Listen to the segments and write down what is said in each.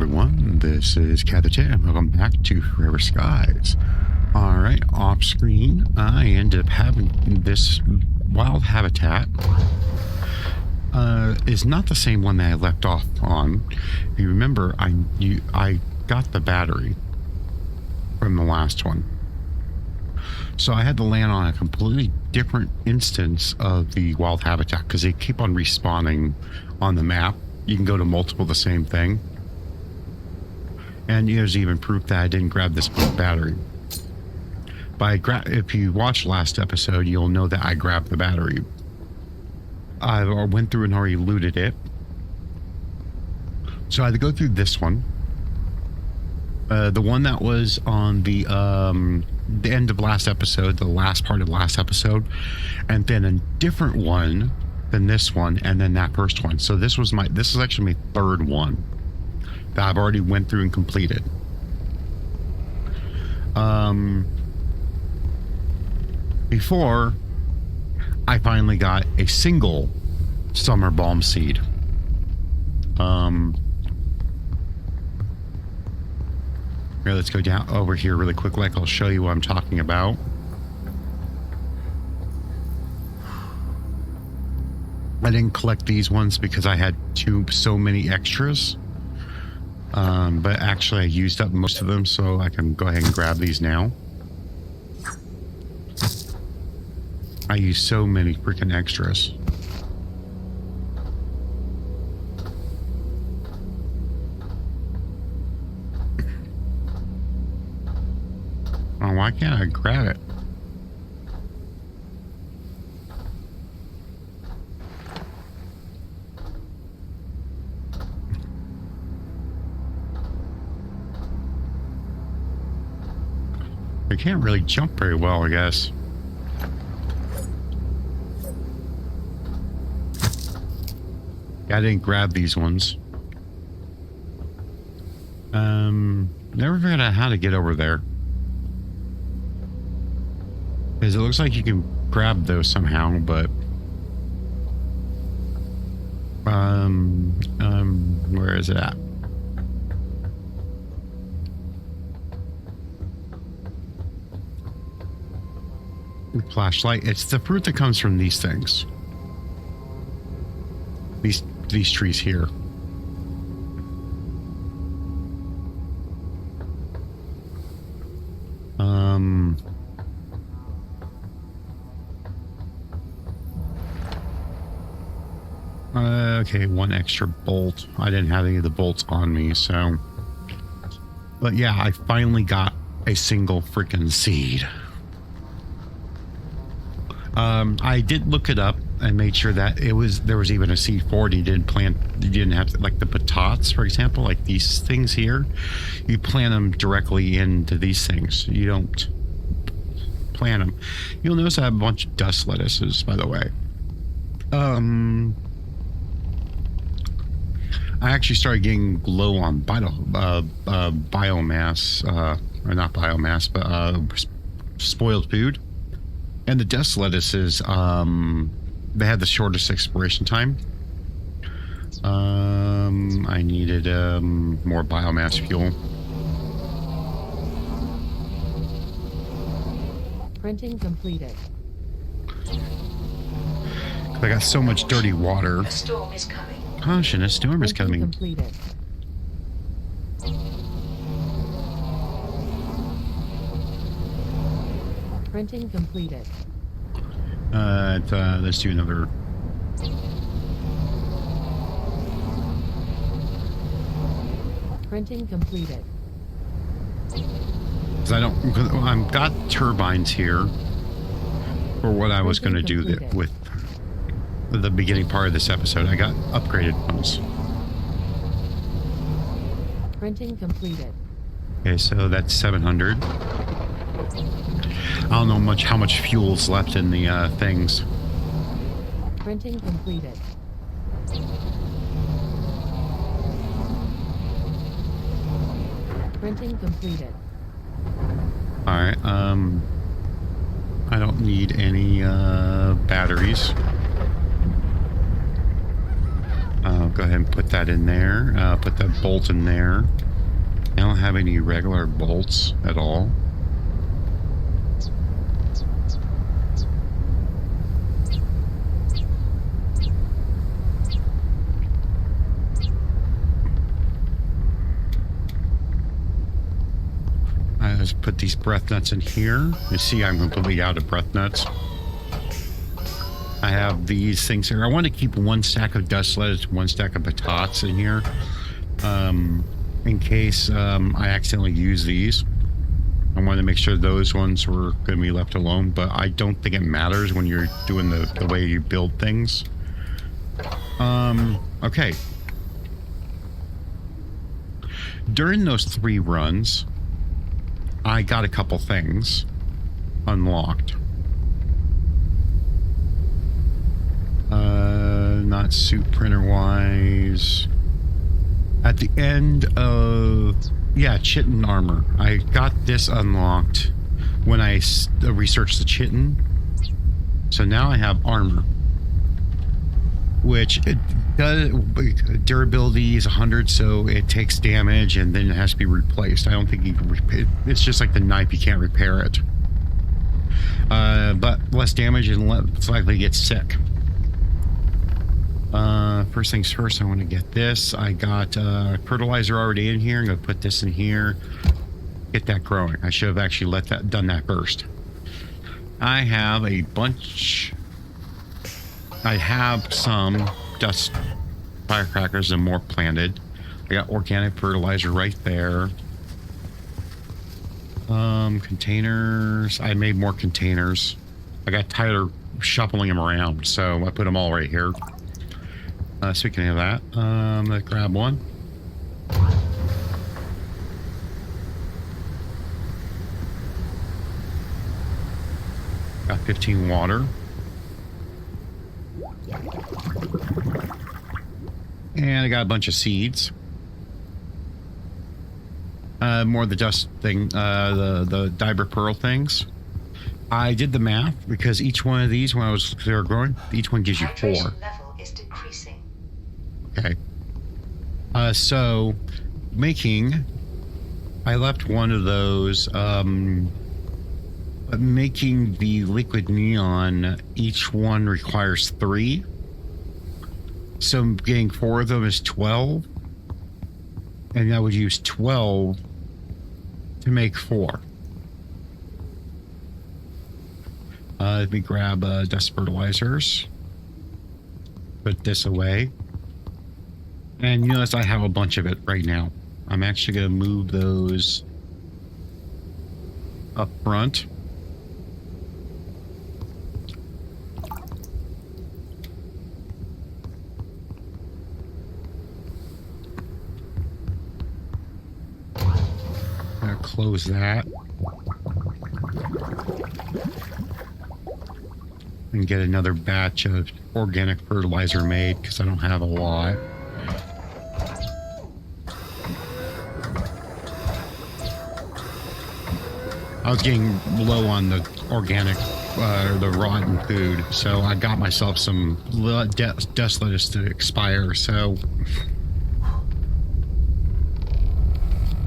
everyone, this is Catherine, and welcome back to Forever Skies. Alright, off screen, I ended up having this wild habitat. Is not the same one that I left off on. If you remember, I got the battery from the last one. So I had to land on a completely different instance of the wild habitat because they keep on respawning on the map. You can go to multiple the same thing. And there's even proof that I didn't grab this battery. If you watched last episode, you'll know that I grabbed the battery. I went through and already looted it. So I had to go through this one. The one that was on the end of last episode, the last part of last episode, and then a different one than this one, and then that first one. So this is actually my third one that I've already went through and completed. Before I finally got a single summer balm seed. Here, let's go down over here really quick. I'll show you what I'm talking about. I didn't collect these ones because I had so many extras. But actually I used up most of them, so I can go ahead and grab these now. I use so many freaking extras. Oh, why can't I grab it? I can't really jump very well, I guess. I didn't grab these ones. Never figured out how to get over there. Because it looks like you can grab those somehow, but... where is it at? Flashlight. It's the fruit that comes from these things. These trees here. Okay, one extra bolt. I didn't have any of the bolts on me, so... But yeah, I finally got a single freaking seed. I did look it up and made sure that there was even a seed for it. You didn't have to, like the batatas, for example, like these things here. You plant them directly into these things. You don't plant them. You'll notice I have a bunch of dust lettuces, by the way. I actually started getting low on biomass, or not biomass, but spoiled food. And the dust lettuces, they had the shortest expiration time. I needed more biomass fuel. Printing completed. I got so much dirty water. A storm is coming. Caution, a storm is coming. Completed. Printing completed. Let's do another. Printing completed. Because I've got turbines here for what I was going to do with the beginning part of this episode. I got upgraded ones. Printing completed. Okay, so that's 700. I don't know how much fuel's left in the things. Printing completed. Printing completed. Alright, I don't need any batteries. go ahead and put that in there. Put that bolt in there. I don't have any regular bolts at all. Let's put these breath nuts in here. You see I'm completely out of breath nuts. I have these things here. I want to keep one stack of dust lettuce, one stack of batatas in here. In case I accidentally use these. I wanted to make sure those ones were going to be left alone, but I don't think it matters when you're doing the way you build things. Okay. During those 3 runs, I got a couple things unlocked. Not suit printer wise. At the end of, yeah, chitin armor. I got this unlocked when I researched the chitin. So now I have armor, which it does, durability is 100, so it takes damage and then it has to be replaced. I don't think you can repair it. It's just like the knife, you can't repair it. But less damage and less likely to get sick. First things first, I want to get this. I got fertilizer already in here. I'm going to put this in here. Get that growing. I should have actually done that first. I have a bunch. I have some dust firecrackers and more planted. I got organic fertilizer right there. Containers. I made more containers. I got tired of shuffling them around, so I put them all right here. Speaking of that, let's grab one. Got 15 water. And I got a bunch of seeds. More of the dust thing, the diaper pearl things. I did the math because each one of these, when they were growing, each one gives you 4. Level is decreasing. Okay. So I left one of those, making the liquid neon, each one requires 3. So getting 4 of them is 12. And I would use 12 to make 4. Let me grab dust fertilizers. Put this away. And you notice I have a bunch of it right now. I'm actually going to move those up front. I'm going to close that. And get another batch of organic fertilizer made because I don't have a lot. I was getting low on the organic, the rotten food, so I got myself some dust lettuce to expire, so...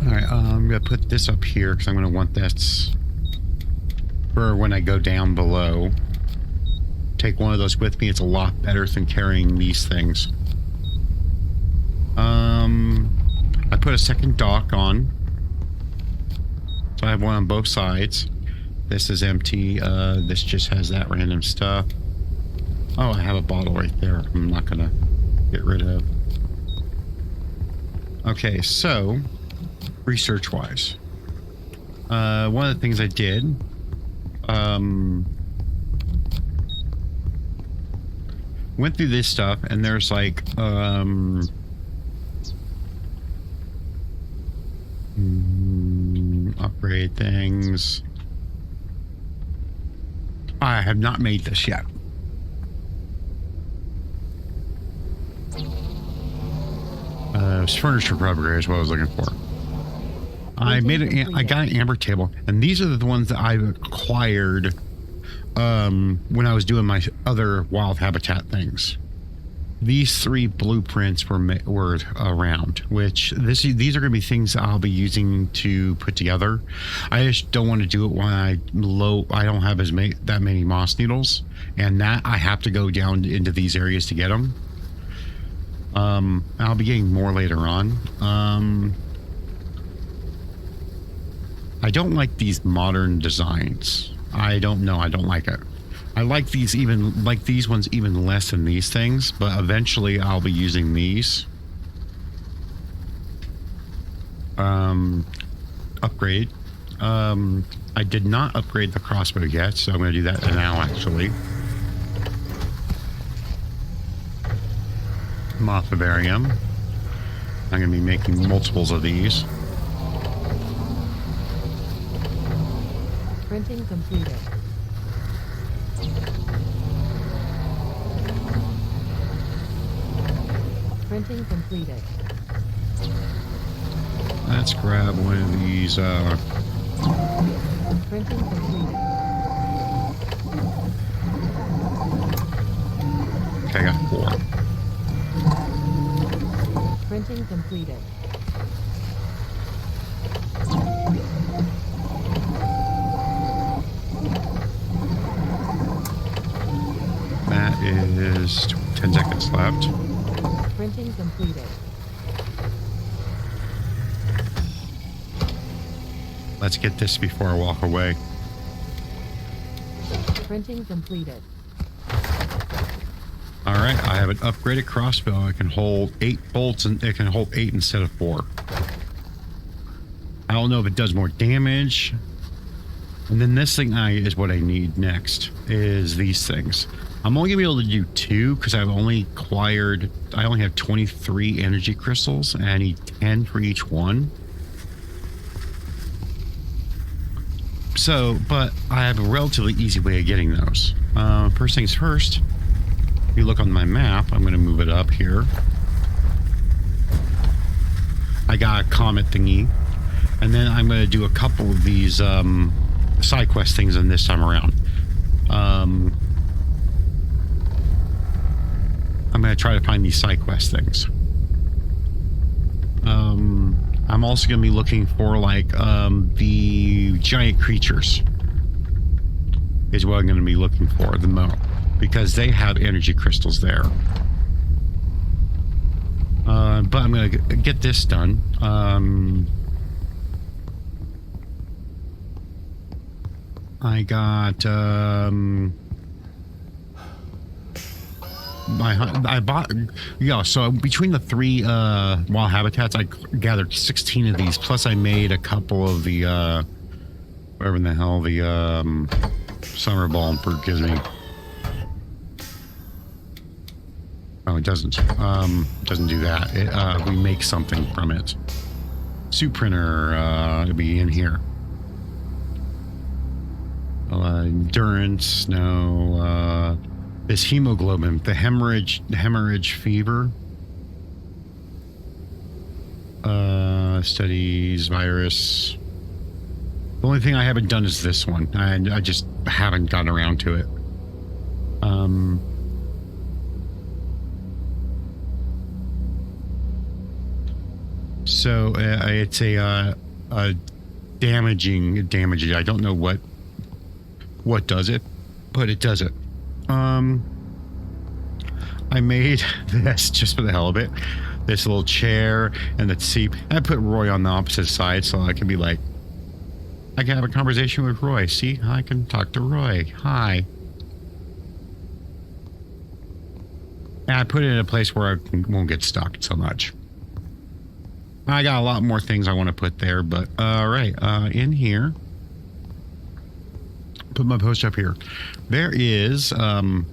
Alright, I'm going to put this up here because I'm going to want this for when I go down below. Take one of those with me. It's a lot better than carrying these things. I put a second dock on. So I have one on both sides. This is empty. This just has that random stuff. Oh, I have a bottle right there. I'm not going to get rid of. Okay, so research-wise, one of the things I did, went through this stuff, and there's like, upgrade things. I have not made this yet. Furniture for upgrade is what I was looking for. I got an amber table, and these are the ones that I acquired when I was doing my other wild habitat things. these 3 blueprints were around, which these are going to be things I'll be using to put together. I just don't want to do it when I don't have that many moss needles, and that I have to go down into these areas to get them. I'll be getting more later on. I don't like these modern designs. I don't know. I don't like it. I like these ones even less than these things, but eventually I'll be using these. Upgrade. I did not upgrade the crossbow yet, so I'm going to do that now, actually. Mothivarium. I'm going to be making multiples of these. Printing completed. Printing completed. Let's grab one of these. Printing completed. Okay, I got 4. Printing completed. That is 10 seconds left. Printing completed. Let's get this before I walk away. Printing completed. All right, I have an upgraded crossbow. It can hold 8 bolts, and it can hold 8 instead of 4. I don't know if it does more damage. And then this thing is what I need next, is these things. I'm only gonna be able to do 2 because I only have 23 energy crystals, and I need 10 for each one. So, but I have a relatively easy way of getting those. First things first, if you look on my map, I'm going to move it up here. I got a comet thingy, and then I'm going to do a couple of these side quest things in this time around. I'm going to try to find these side quest things. I'm also going to be looking for like the giant creatures is what I'm going to be looking for the most, because they have energy crystals there. But I'm going to get this done. I got I bought, yeah, so between the 3 wild habitats, I gathered 16 of these, plus I made a couple of the whatever in the hell the summer bumper gives me. Oh, it doesn't do that. We make something from it. Suit printer, it'll be in here. Endurance, no. This hemoglobin, the hemorrhage fever. Studies virus. The only thing I haven't done is this one. I just haven't gotten around to it. So it's a damaging. I don't know what does it, but it does it. I made this just for the hell of it. This little chair and the seat. I put Roy on the opposite side so I can be like, I can have a conversation with Roy. See, I can talk to Roy. Hi. And I put it in a place where I won't get stuck so much. I got a lot more things I want to put there, but all right, in here. Put my post up here. There is, I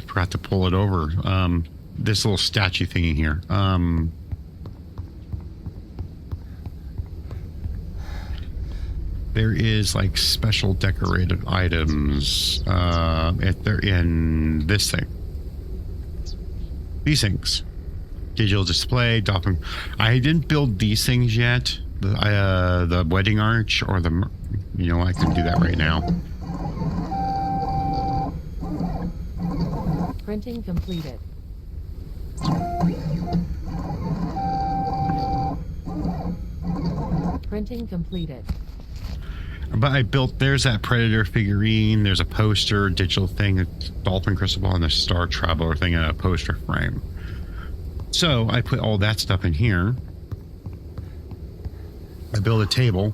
forgot to pull it over. This little statue thingy here. There is like special decorated items. They're in this thing. These things. Digital display, dolphin. I didn't build these things yet. The wedding arch or the, you know, I can do that right now. Printing completed. Printing completed. But I built, there's that Predator figurine, there's a poster, digital thing, a dolphin crystal ball, and a Star Traveler thing in a poster frame. So I put all that stuff in here. I built a table.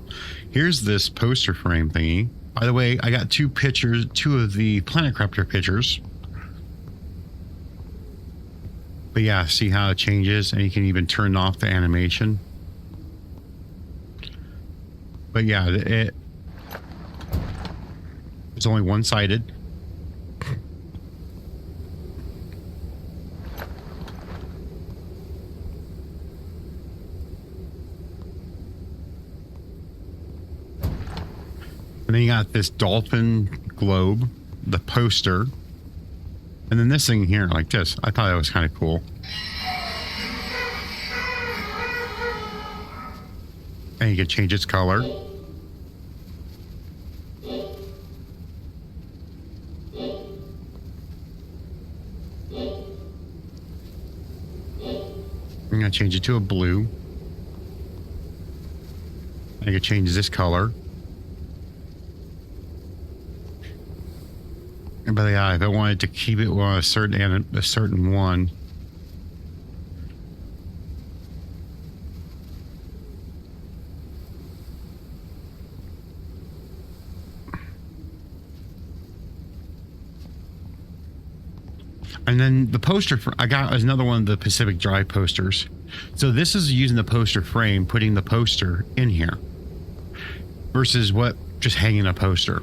Here's this poster frame thingy. By the way, I got two pictures, two of the Planet Crafter pictures. But yeah, see how it changes, and you can even turn off the animation. But yeah, it's only one-sided. And then you got this dolphin globe, the poster, and then this thing here, like this. I thought that was kind of cool. And you can change its color. I'm going to change it to a blue. I can change this color. But yeah, if I wanted to keep it on a certain one. And then the poster, I got another one of the Pacific Drive posters. So this is using the poster frame, putting the poster in here versus what just hanging a poster.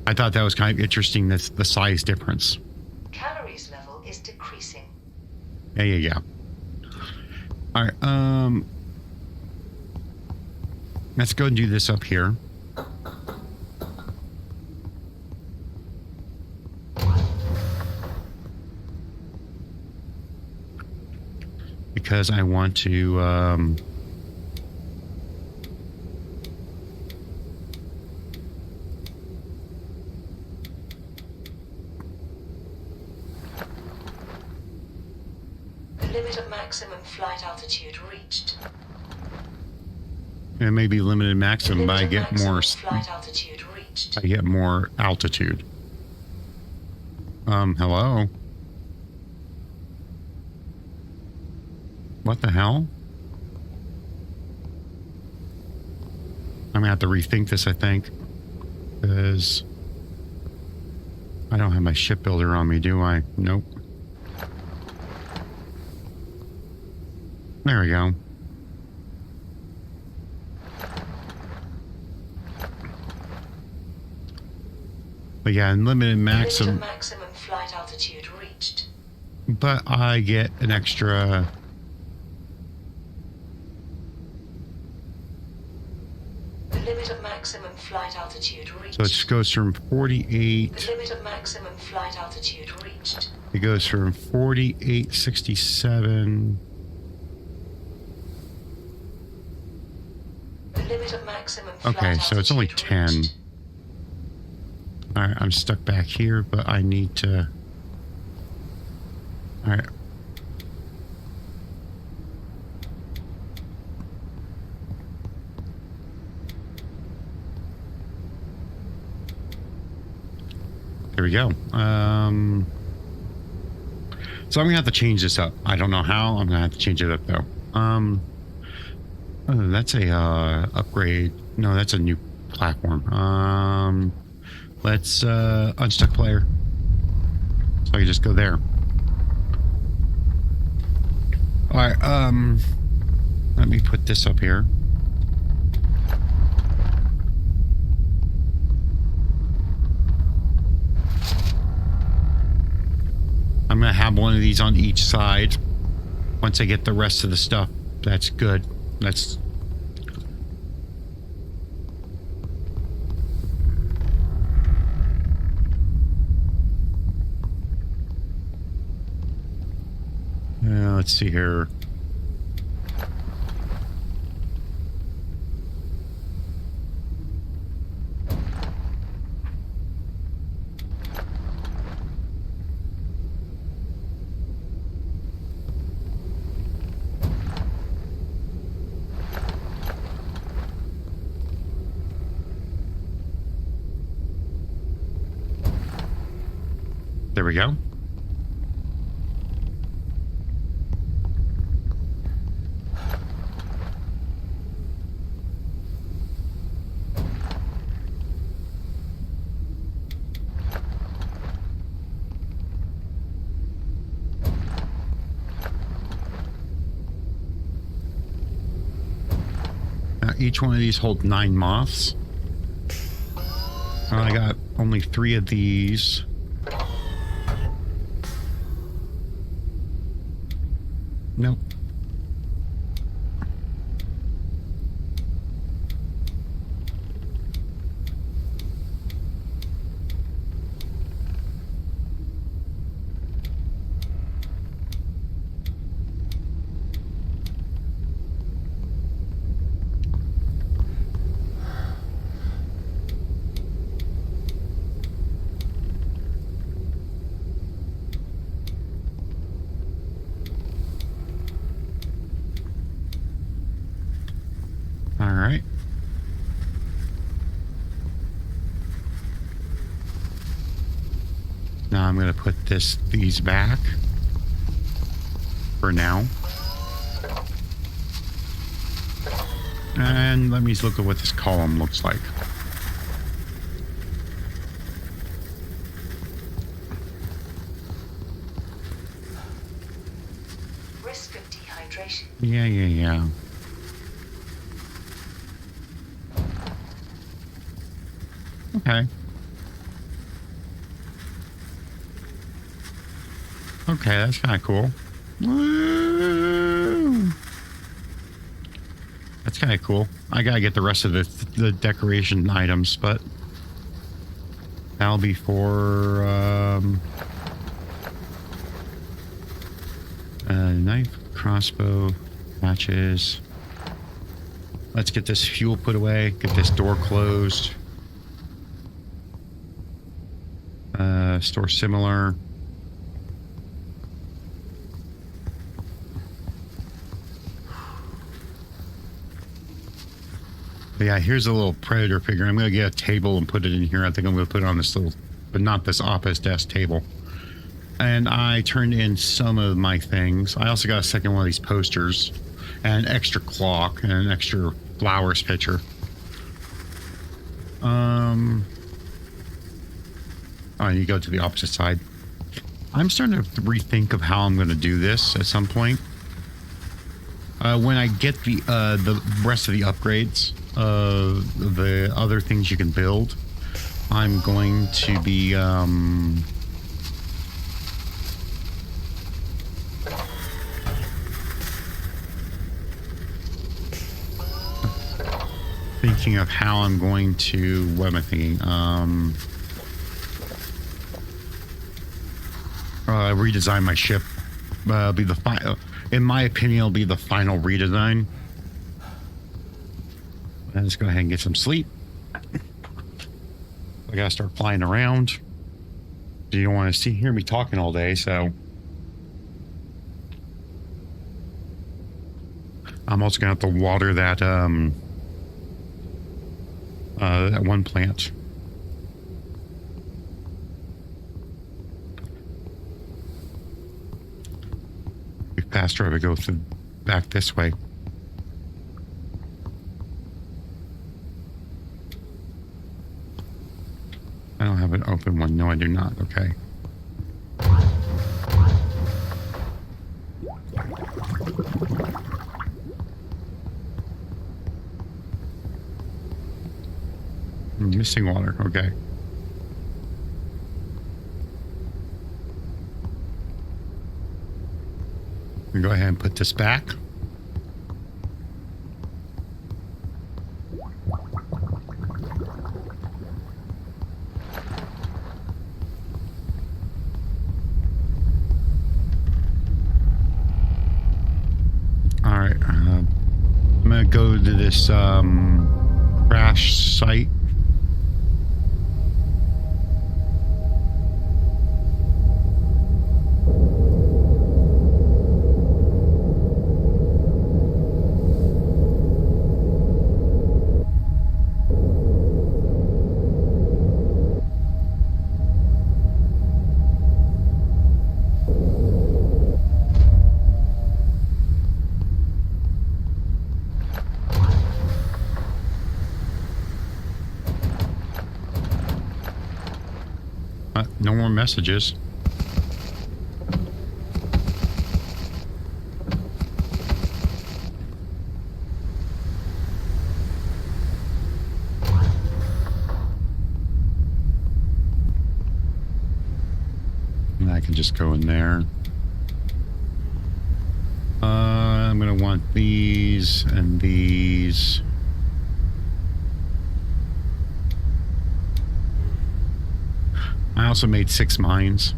I thought that was kind of interesting, that's the size difference. Calories level is decreasing. Yeah. All right, let's go and do this up here. Because I want to, Limit of maximum flight altitude reached. it may be limited maximum, but I Limit of get maximum more. flight altitude reached. I get more altitude. Hello? What the hell? I'm gonna have to rethink this, I think. Because I don't have my shipbuilder on me, do I? Nope. There we go. But yeah, unlimited maximum. Limit of maximum flight altitude reached. But I get an extra. Limit of maximum flight altitude reached. So it goes from 48. Limit of maximum flight altitude reached. It goes from 4867. Limit of maximum flight Okay, so it's only altitude 10. reached. All right, I'm stuck back here, but I need to. All right. There we go. So I'm gonna have to change this up. I don't know how. I'm gonna have to change it up though. Oh, that's a upgrade. No, that's a new platform. Let's unstuck player. So I can just go there. All right. Let me put this up here. I'm gonna have one of these on each side. Once I get the rest of the stuff, that's good. That's. Let's see here. we go. Now, each one of these hold 9 moths. I got only 3 of these. Nope. All right. Now I'm going to put these back for now. And let me look at what this column looks like. Risk of dehydration. Yeah. Okay. Okay, that's kind of cool. Woo! That's kind of cool. I gotta get the rest of the decoration items, but that'll be for knife, crossbow, matches. Let's get this fuel put away. Get this door closed. Store similar. But yeah, here's a little predator figure. I'm going to get a table and put it in here. I think I'm going to put it on this little, but not this office desk table. And I turned in some of my things. I also got a second one of these posters and an extra clock and an extra flowers picture. Oh, you go to the opposite side. I'm starting to rethink of how I'm going to do this at some point. When I get the rest of the upgrades, the other things you can build, I'm going to be thinking of how I'm going to. What am I thinking? Redesign my ship. Be the final. In my opinion, it'll be the final redesign. Let's go ahead and get some sleep. I gotta start flying around. You don't want to hear me talking all day, so I'm also gonna have to water that that one plant. Be faster if I go through back this way. I don't have an open one. No, I do not. Okay. Missing water. Okay. We go ahead and put this back. All right. I'm gonna go to this crash site. No more messages. And I can just go in there. I'm going to want these and these. I also made 6 mines.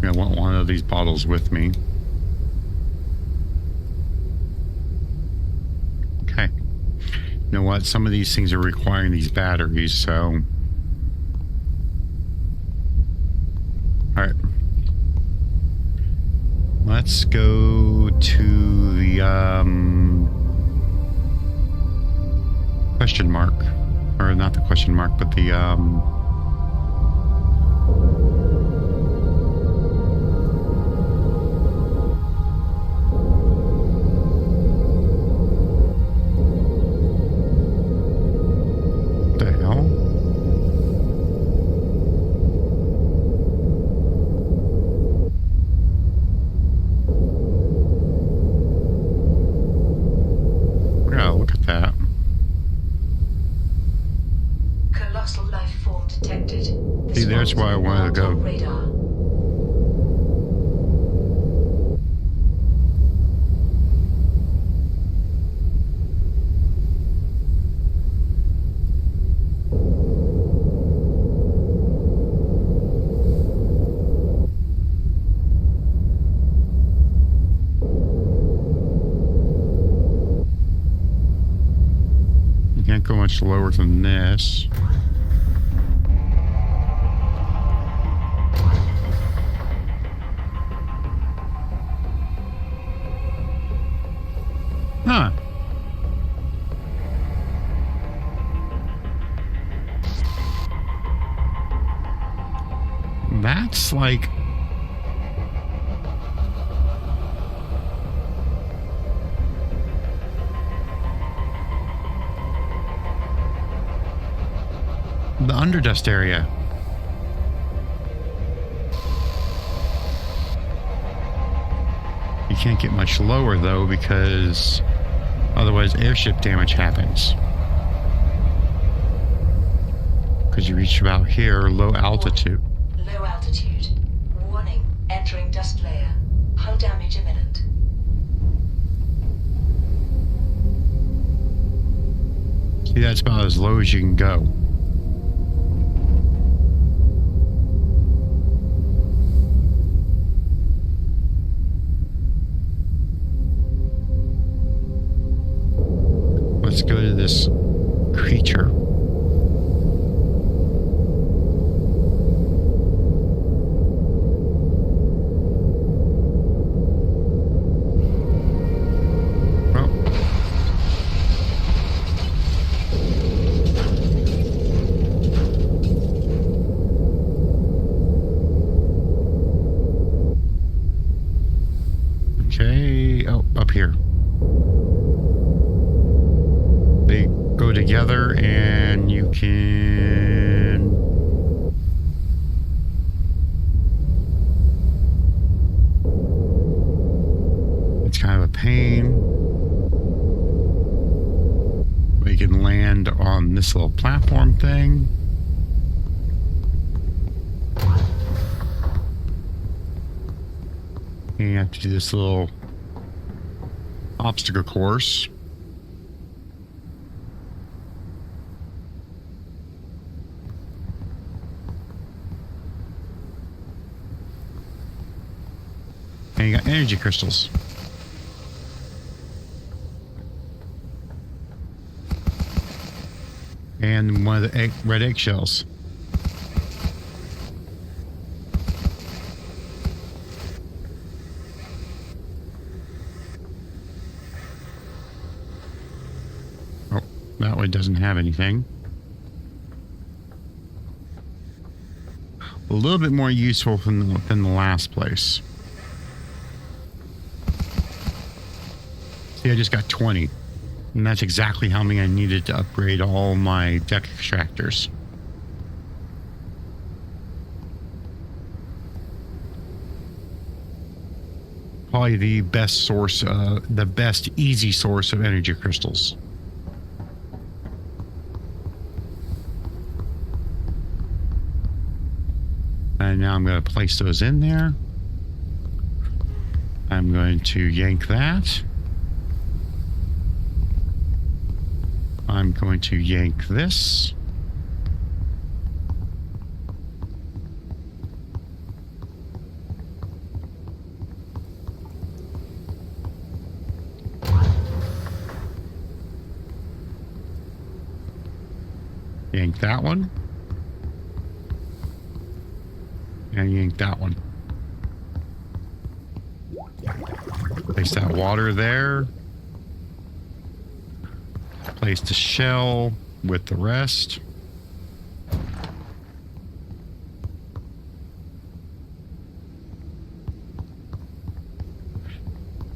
I want one of these bottles with me. Okay. You know what? Some of these things are requiring these batteries, so... Alright. Let's go to the, question mark. Or not the question mark, but the, the hell? Yeah, look at that. Colossal life form detected. See, there's where I wanted to go. Radar. You can't go much lower than this. Huh. That's like... the underdust area. You can't get much lower though, because otherwise airship damage happens. Because you reach about here, low altitude. Low altitude. Warning. Entering dust layer. Hull damage imminent. See, that's about as low as you can go. Let's go to this creature. Well. Okay. Oh, up here. They go together and you can... It's kind of a pain. But you can land on this little platform thing. And you have to do this little obstacle course. And you got energy crystals. And one of the red eggshells. Oh, that one doesn't have anything. A little bit more useful than the last place. See, I just got 20. And that's exactly how many I needed to upgrade all my deck extractors. probably the best source, the best easy source of energy crystals. And now I'm going to place those in there. I'm going to yank that. I'm going to yank this. Yank that one. And yank that one. Place that water there. Place the shell with the rest.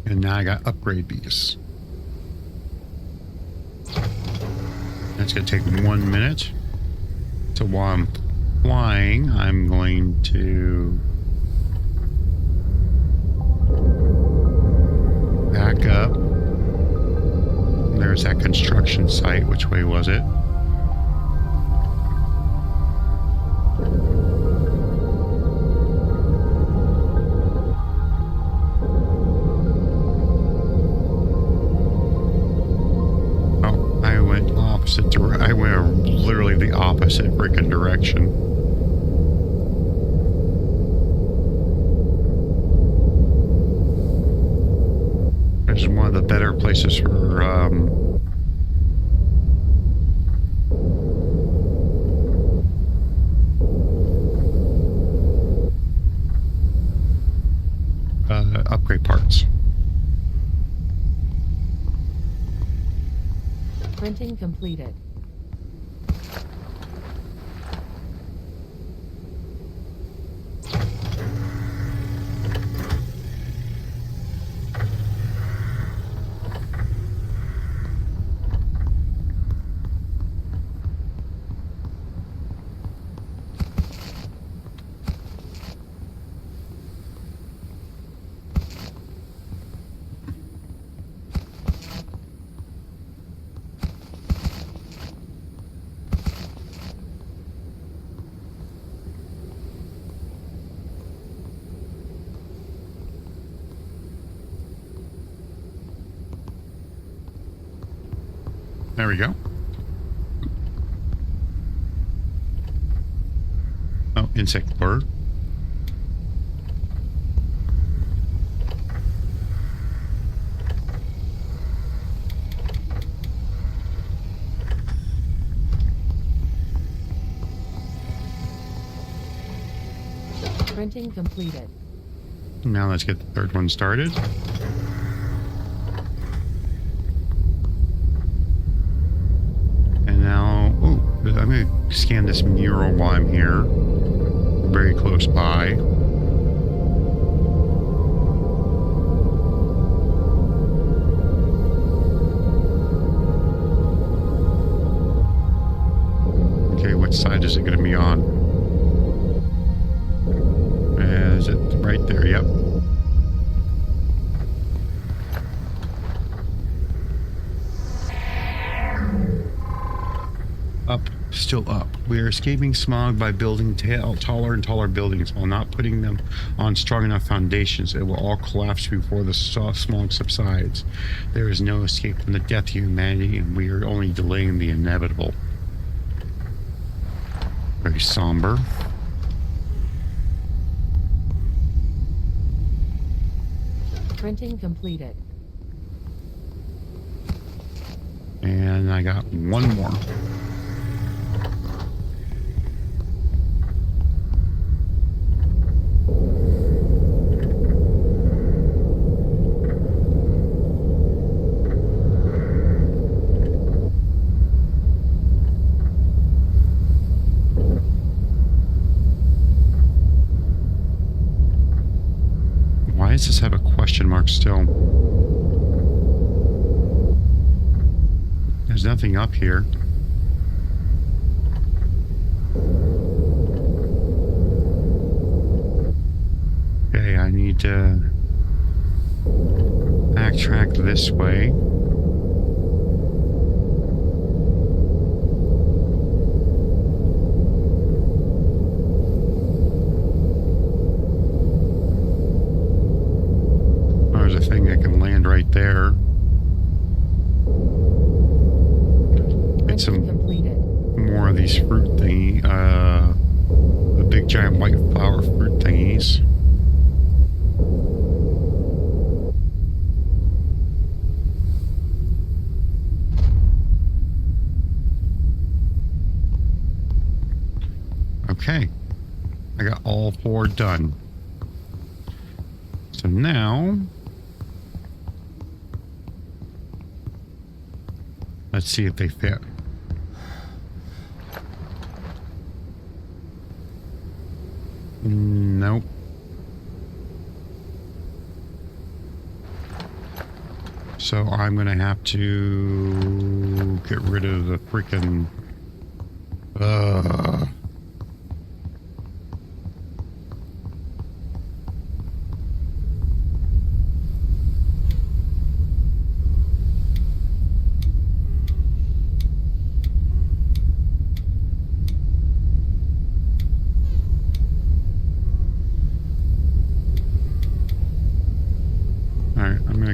And now I got to upgrade these. That's going to take 1 minute. So while I'm flying, I'm going to back up. There's that construction site. Which way was it? Oh, I went opposite direction. I went literally the opposite freaking direction. There's one of the better places for upgrade parts. Printing completed. There we go. Oh, insect bird. Printing completed. Now let's get the third one started. And now, oh, I'm going to scan this mural while I'm here. Very close by. Okay, what side is it going to be on? Is it right there? Yep. Up, still up. We are escaping smog by building taller and taller buildings while not putting them on strong enough foundations. It will all collapse before the smog subsides. There is no escape from the death of humanity, and we are only delaying the inevitable. Very somber. Printing completed. And I got one more. Why does this have a question mark still? There's nothing up here. Okay, I need to backtrack this way. There's a thing that can land right there. Get some more of these fruit thingy, the big giant white flower fruit thingies. Okay, I got all 4 done. So now, let's see if they fit. Nope. So I'm gonna have to get rid of the freaking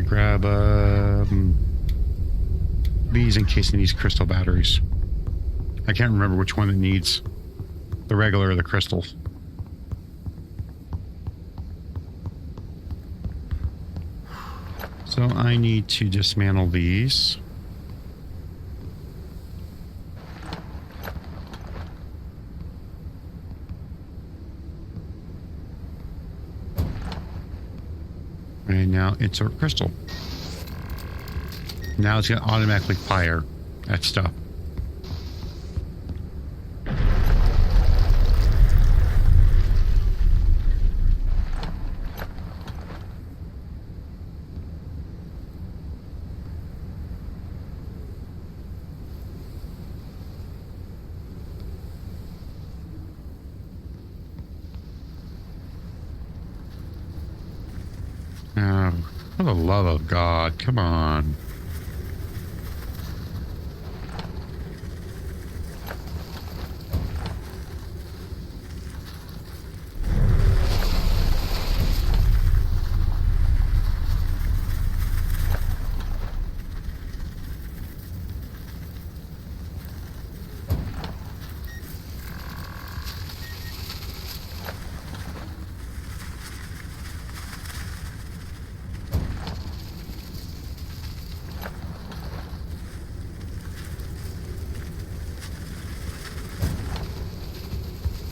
grab these in case it needs crystal batteries. I can't remember which one it needs, the regular or the crystals. So I need to dismantle these. And now it's a crystal. Now it's going to automatically fire that stuff. For the love of God, come on.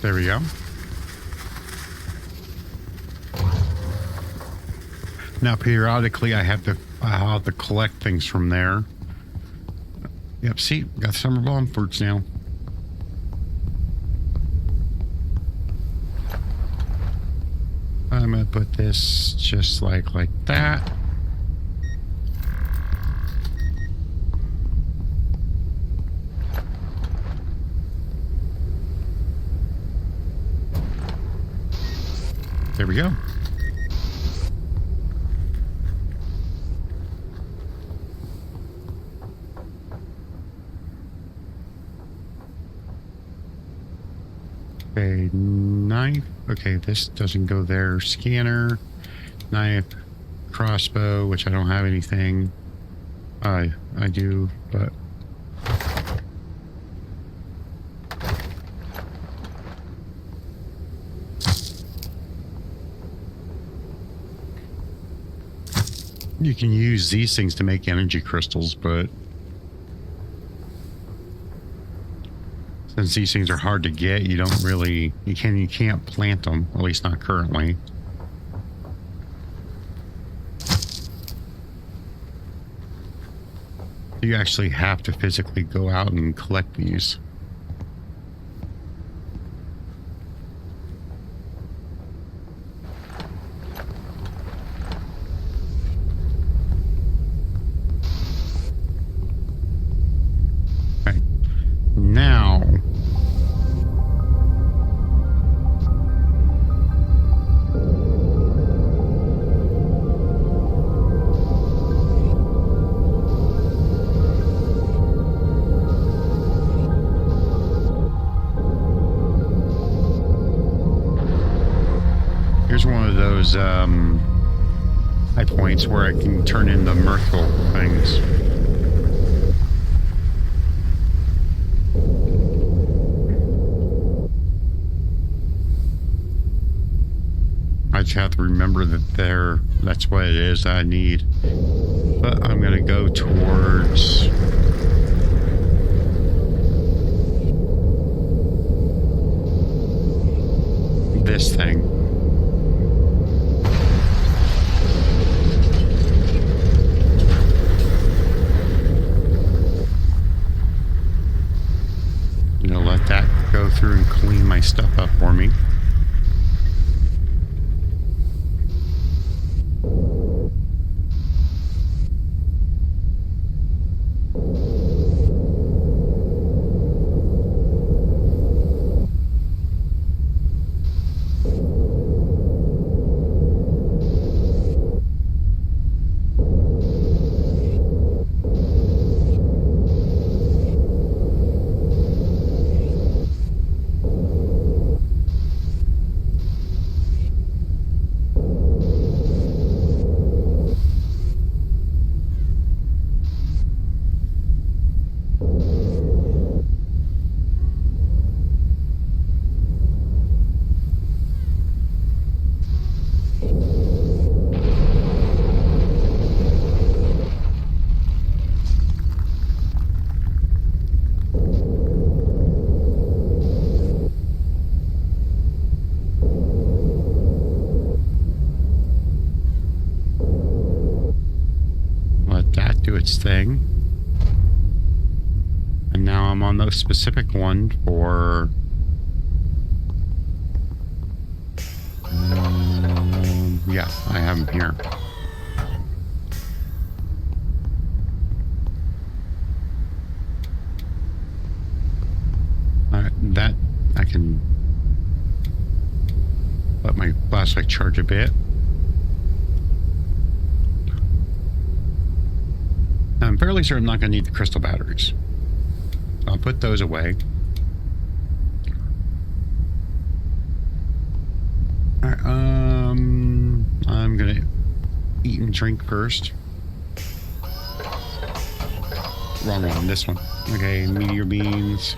There we go. Now periodically I have to collect things from there. Yep, see, got summer bomb fruits now. I'm gonna put this just like that. There we go. Okay, knife. Okay, this doesn't go there. Scanner, knife, crossbow, which I don't have anything. I do, but you can use these things to make energy crystals, but since these things are hard to get, you don't really, you can't plant them, at least not currently. You actually have to physically go out and collect these. Now, Here's one of those high points where I can turn in the Merkel things. I just have to remember that that's what it is that I need. But I'm gonna go towards this thing. I'm gonna let that go through and clean my stuff up for me. Its thing, and now I'm on the specific one for yeah, I have them here. That I can let my flashlight charge a bit. I'm fairly sure I'm not going to need the crystal batteries. I'll put those away. All right, I'm going to eat and drink first. Wrong one, this one. Okay, meteor beans.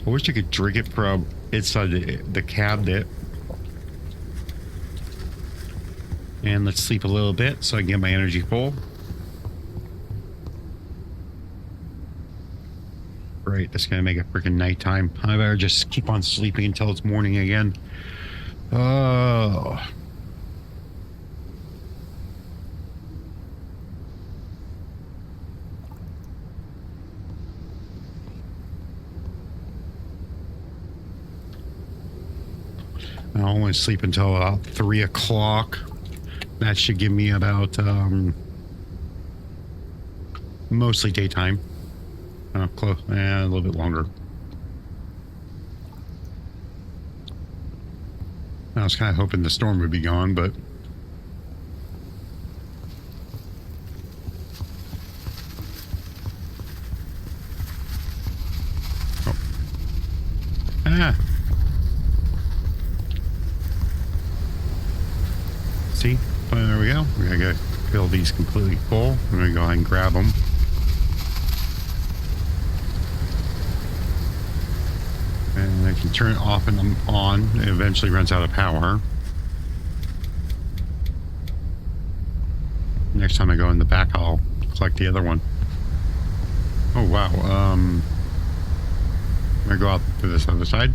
I wish you could drink it from inside the cabinet. And let's sleep a little bit so I can get my energy full. Right, that's gonna make it freaking nighttime. I better just keep on sleeping until it's morning again. Oh. I only sleep until about 3 o'clock. That should give me about mostly daytime. Close, a little bit longer. I was kind of hoping the storm would be gone, but oh. Ah. See? Well, there we go. We're gonna go fill these completely full. I'm gonna go ahead and grab them. And I can turn it off and on. It eventually runs out of power. Next time I go in the back, I'll collect the other one. Oh, wow. I'm gonna go out to this other side.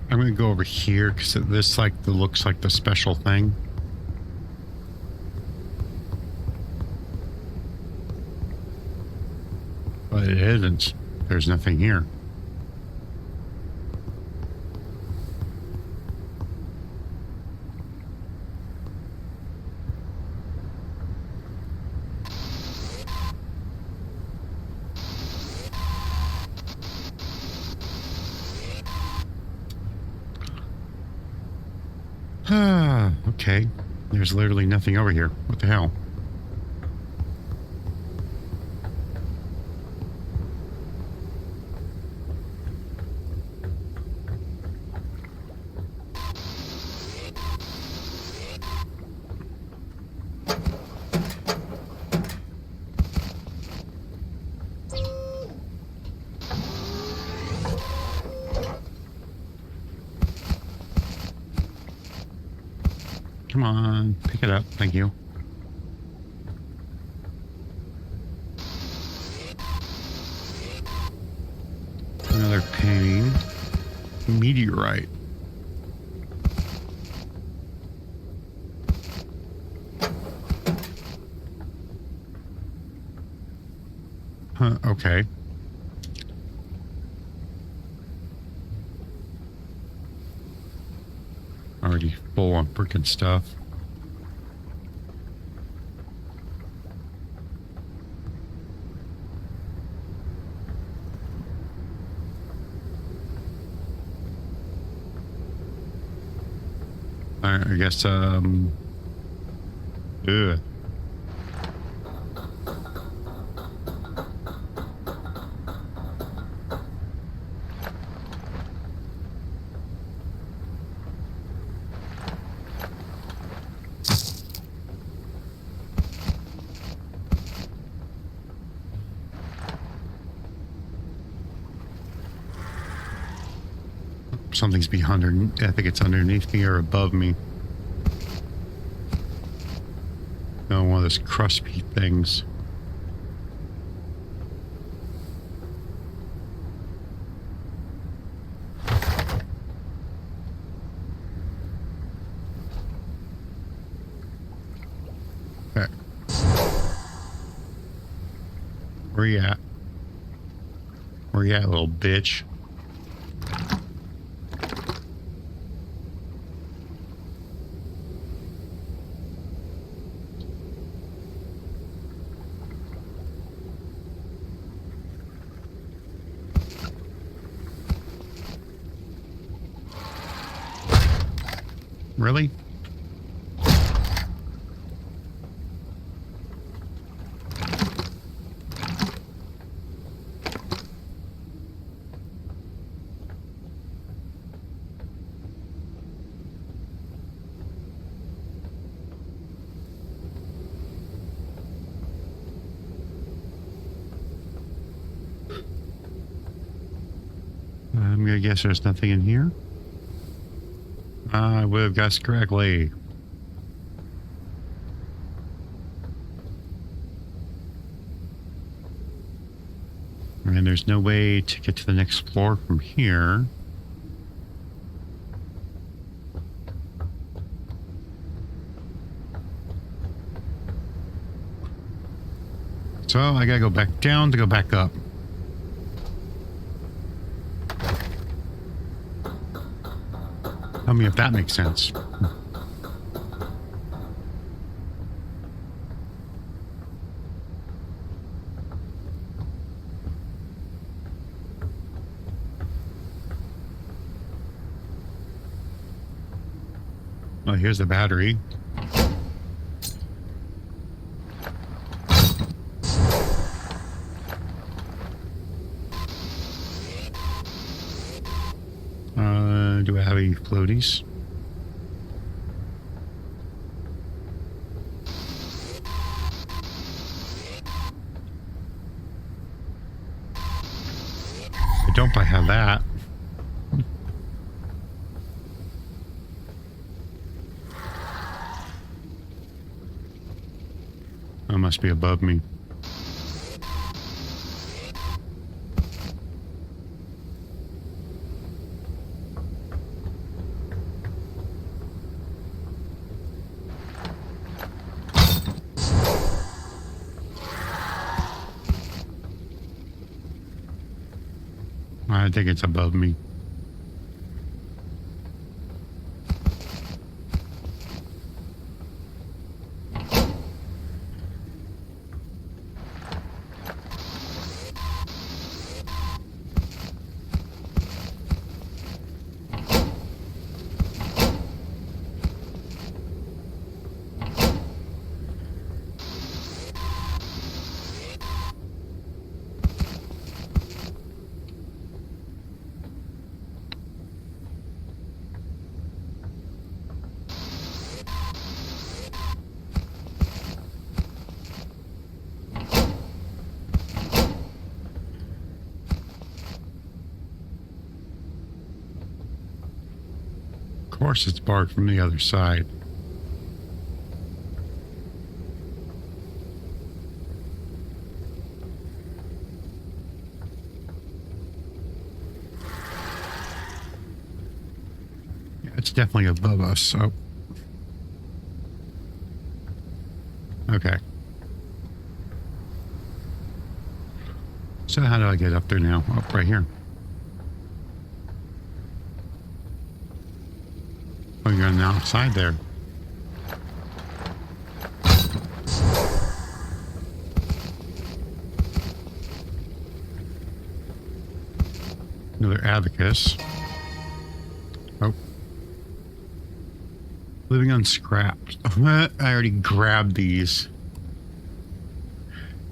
I'm gonna go over here because this looks like the special thing. But it isn't. There's nothing here. Okay. There's literally nothing over here. What the hell? Come on, pick it up. Thank you. Another painting. Meteorite. Huh, okay. Already full on freaking stuff. I guess, ugh. Something's behind. I think it's underneath me or above me. No, one of those crusty things. Okay. Where you at? Where you at, little bitch? Really? I'm gonna guess there's nothing in here. I would have guessed correctly. And there's no way to get to the next floor from here. So I gotta go back down to go back up. Tell me if that makes sense. Oh, here's the battery. Do I have any floaties? I don't. I have that. That must be above me. I think it's above me. Of course, it's barred from the other side. Yeah, it's definitely above us, so. Okay. So how do I get up there now? Up right here. Oh, you're on the outside there. Another abacus. Oh. Living on scraps. I already grabbed these.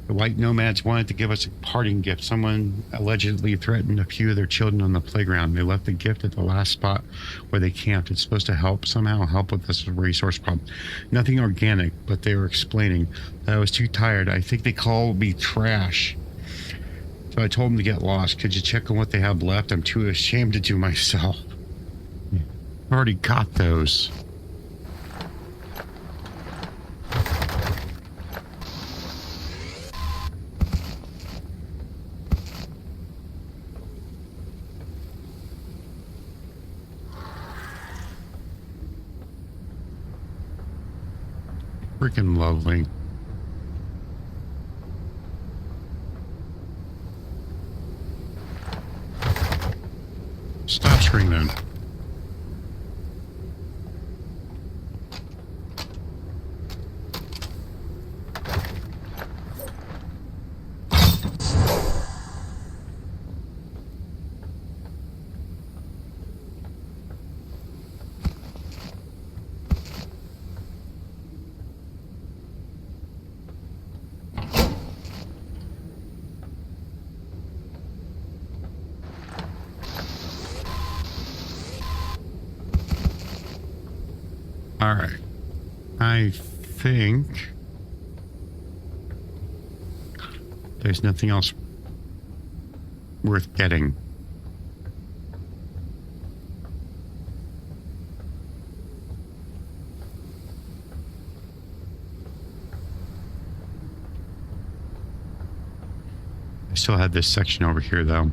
The white nomads wanted to give us a parting gift. Someone allegedly threatened a few of their children on the playground. They left the gift at the last spot where they camped. It's supposed to somehow help with this resource problem. Nothing organic, but they were explaining that I was too tired. I think they called me trash. So I told them to get lost. Could you check on what they have left? I'm too ashamed to do myself. I've already got those. Freaking lovely. Stop screaming. All right. I think there's nothing else worth getting. I still have this section over here, though.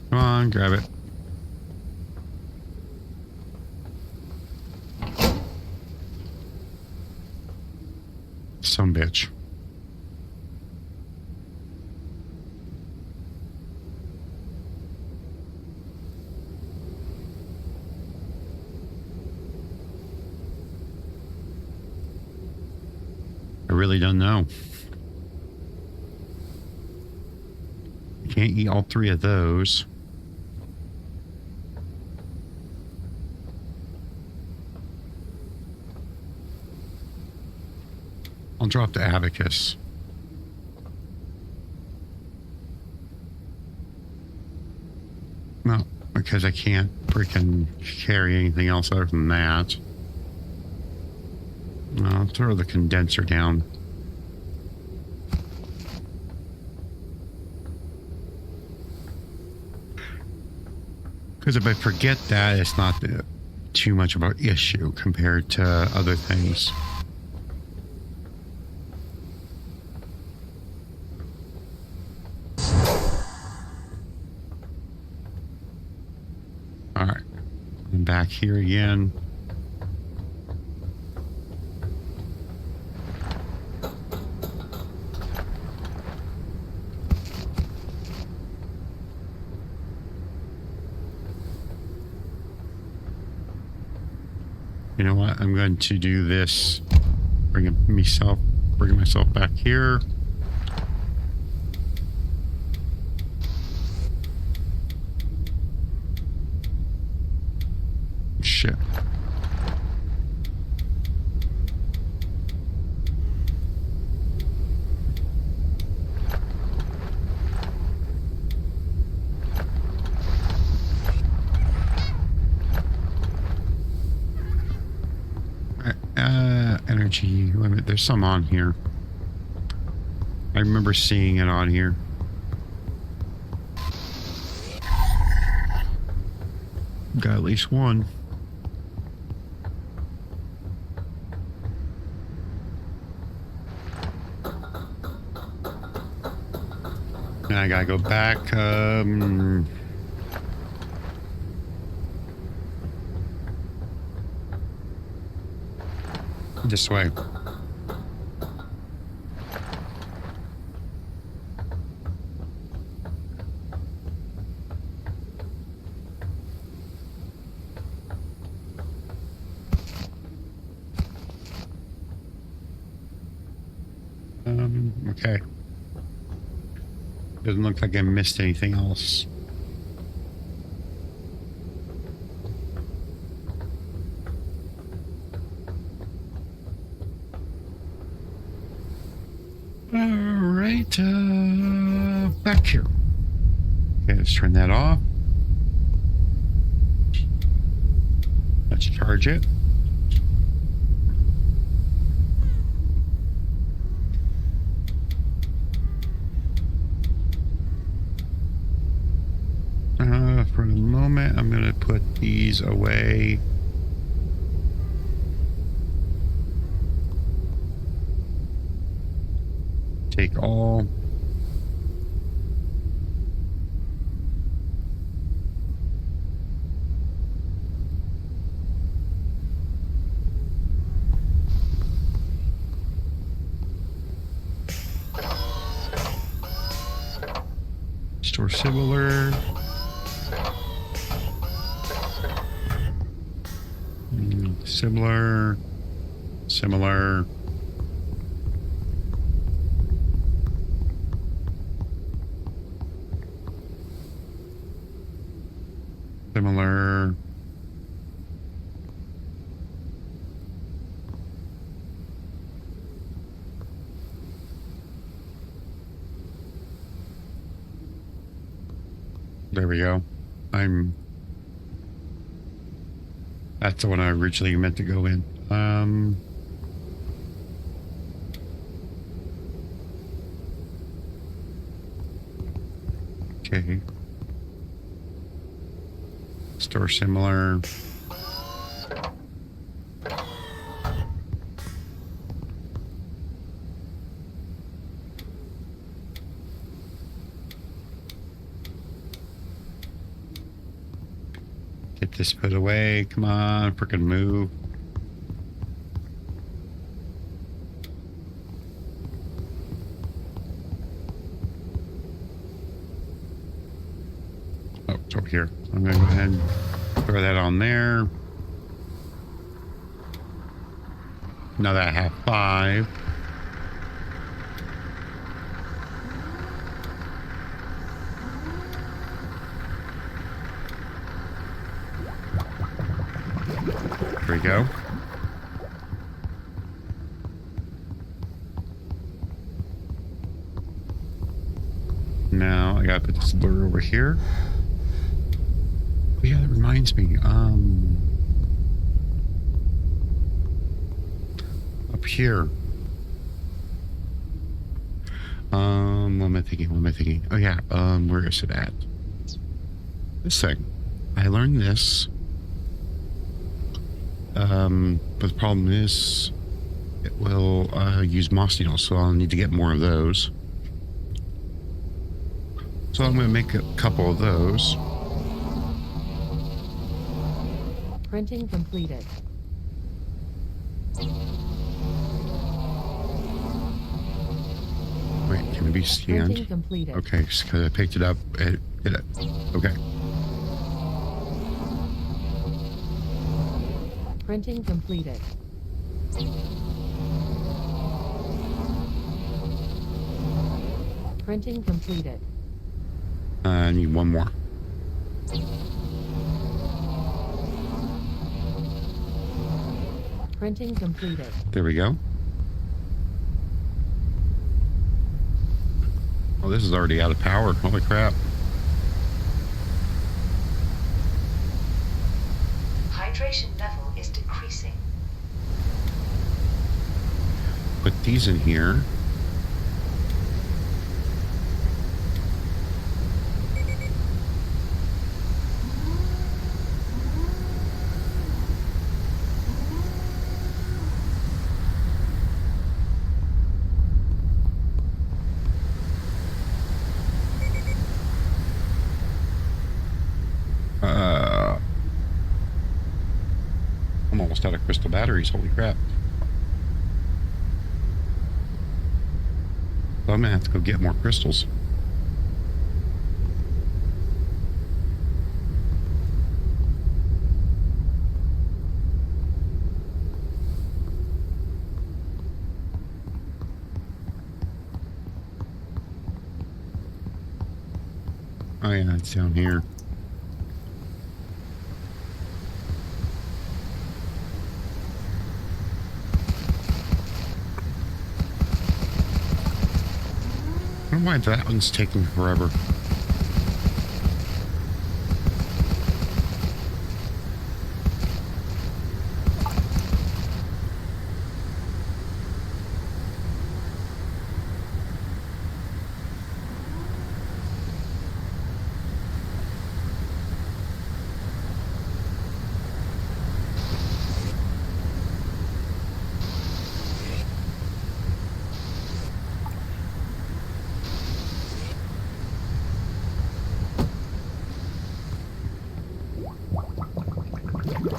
Come on, grab it. Some bitch. I really don't know. Can't eat all three of those. I'll drop the abacus. No, because I can't freaking carry anything else other than that. I'll throw the condenser down. Because if I forget that, it's not too much of an issue compared to other things. back here again. You know what? I'm going to do this. Bring myself back here. Shit. Energy limit. There's some on here. I remember seeing it on here. Got at least one. Now I gotta go back. This way. Okay. Doesn't look like I missed anything else. Alright, back here. Okay, let's turn that off. Let's charge it. For the moment, I'm going to put these away. Take all. Store similar. Similar. Similar. Similar. There we go. That's the one I originally meant to go in. Okay. Store similar. Get this put away. Come on, freaking move. Oh, it's over here. I'm gonna go ahead and throw that on there. Now that I have 5. There we go. Now I gotta put this lure over here. Oh yeah, that reminds me. Up here. What am I thinking? What am I thinking? Oh yeah. Where is it at? This thing. I learned this. But the problem is it will use moss needles, so I'll need to get more of those. So I'm going to make a couple of those. Printing completed. Wait, can it be scanned? Printing completed. Okay, because I picked it up. It did it. Okay. Printing completed. Printing completed. I need one more. Printing completed. There we go. Oh, this is already out of power. Holy crap. Hydration level is decreasing. Put these in here. I'm almost out of crystal batteries. Holy crap. So I'm gonna have to go get more crystals. Oh yeah, it's down here. I don't know why that one's taking forever.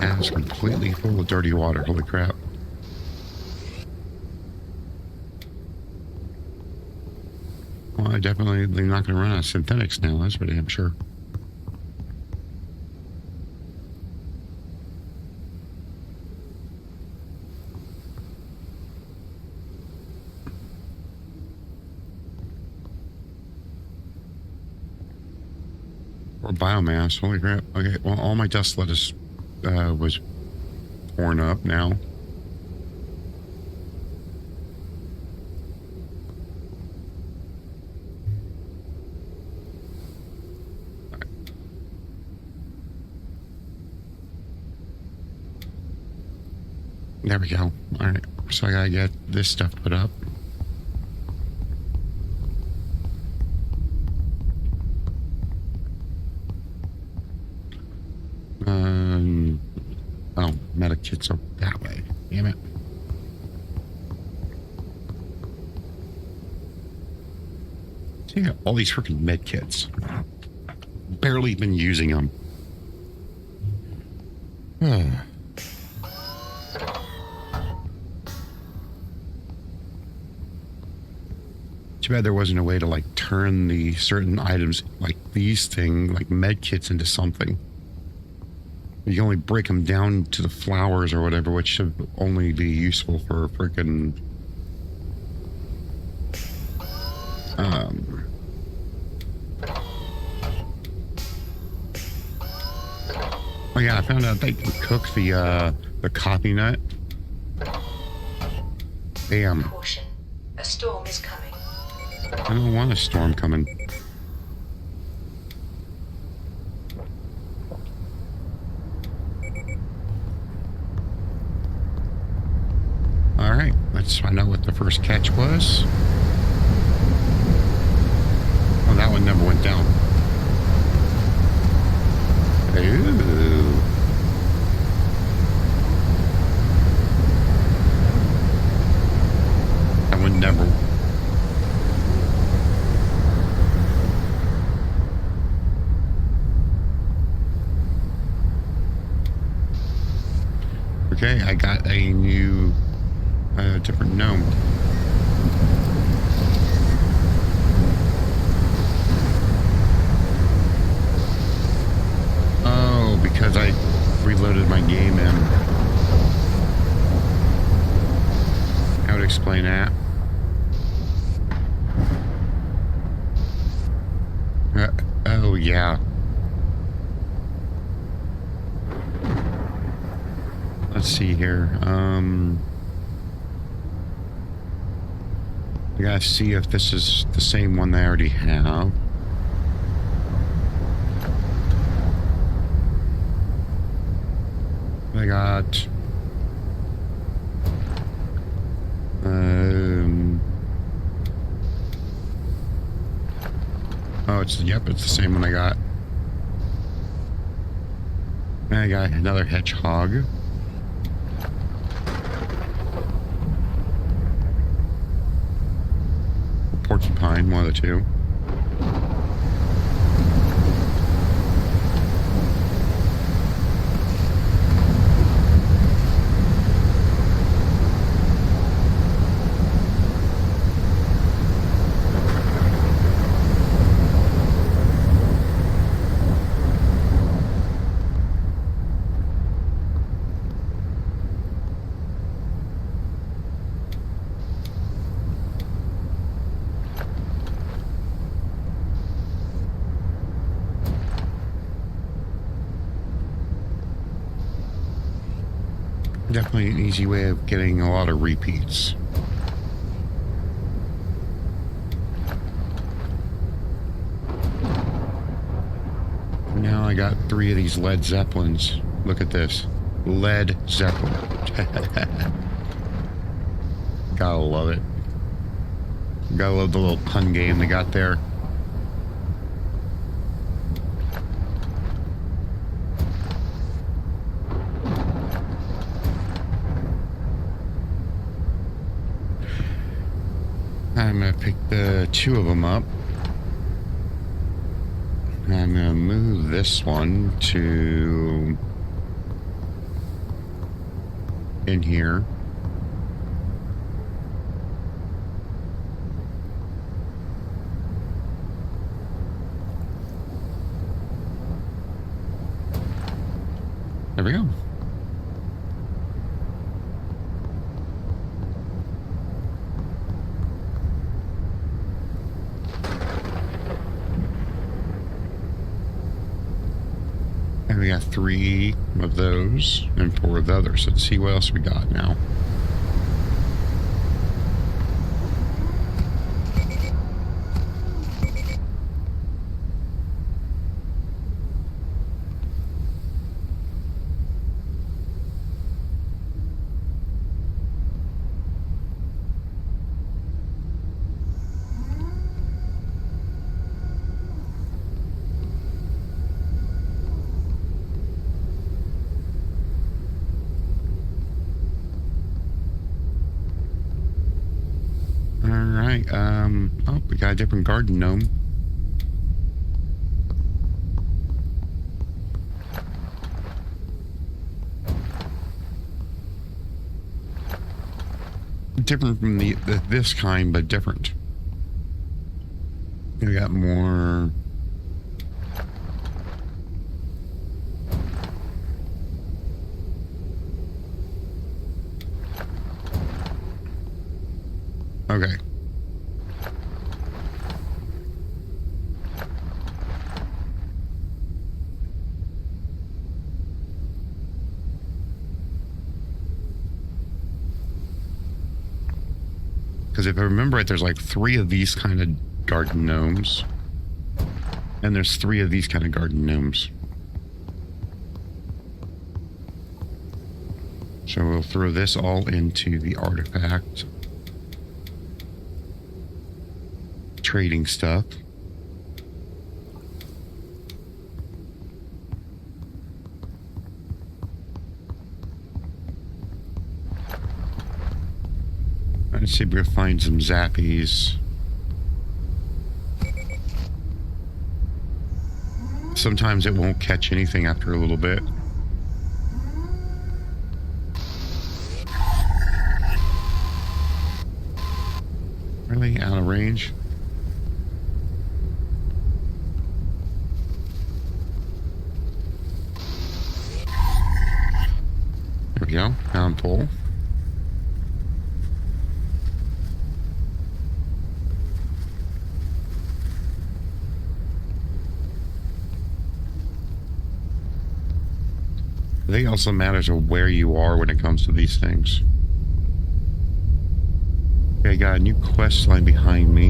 And it's completely full of dirty water. Holy crap. Well, I definitely not going to run out of synthetics now. That's for damn sure. Or biomass. Holy crap. Okay, well, all my dust lettuce was torn up now. There we go. All right, so I gotta get this stuff put up. Oh, medic kits are that way. Damn it. See, I got all these freaking med kits. Barely been using them. Too bad there wasn't a way to like turn the certain items like these like med kits into something. You can only break them down to the flowers or whatever, which should only be useful for freaking oh yeah, I found out they can cook the coffee nut. Bam. Caution. A storm is coming. I don't want a storm coming. Alright, let's find out what the first catch was. Oh, that one never went down. Ooh. That one never. Okay, I got a new, different gnome. Oh, because I reloaded my game in. How to explain that? Oh, yeah. Let's see here. I gotta see if this is the same one they already have. I got... Oh, yep, it's the same one I got. I got another hedgehog. Porcupine, one of the two. Definitely an easy way of getting a lot of repeats. Now I got 3 of these Led Zeppelins. Look at this. Led Zeppelin. Gotta love it. Gotta love the little pun game they got there. I'm gonna pick the 2 of them up. I'm gonna move this one to in here. There we go. And we got 3 of those and 4 of the others. Let's see what else we got now. Alright, oh, we got a different garden gnome. Different from this kind, but different. We got more... Okay. Because if I remember right, there's like 3 of these kind of garden gnomes. And there's 3 of these kind of garden gnomes. So we'll throw this all into the artifact. Trading stuff. Let's see if we can find some zappies. Sometimes it won't catch anything after a little bit. Really out of range? There we go. Down pole. I think it also matters of where you are when it comes to these things. Okay, I got a new quest line behind me.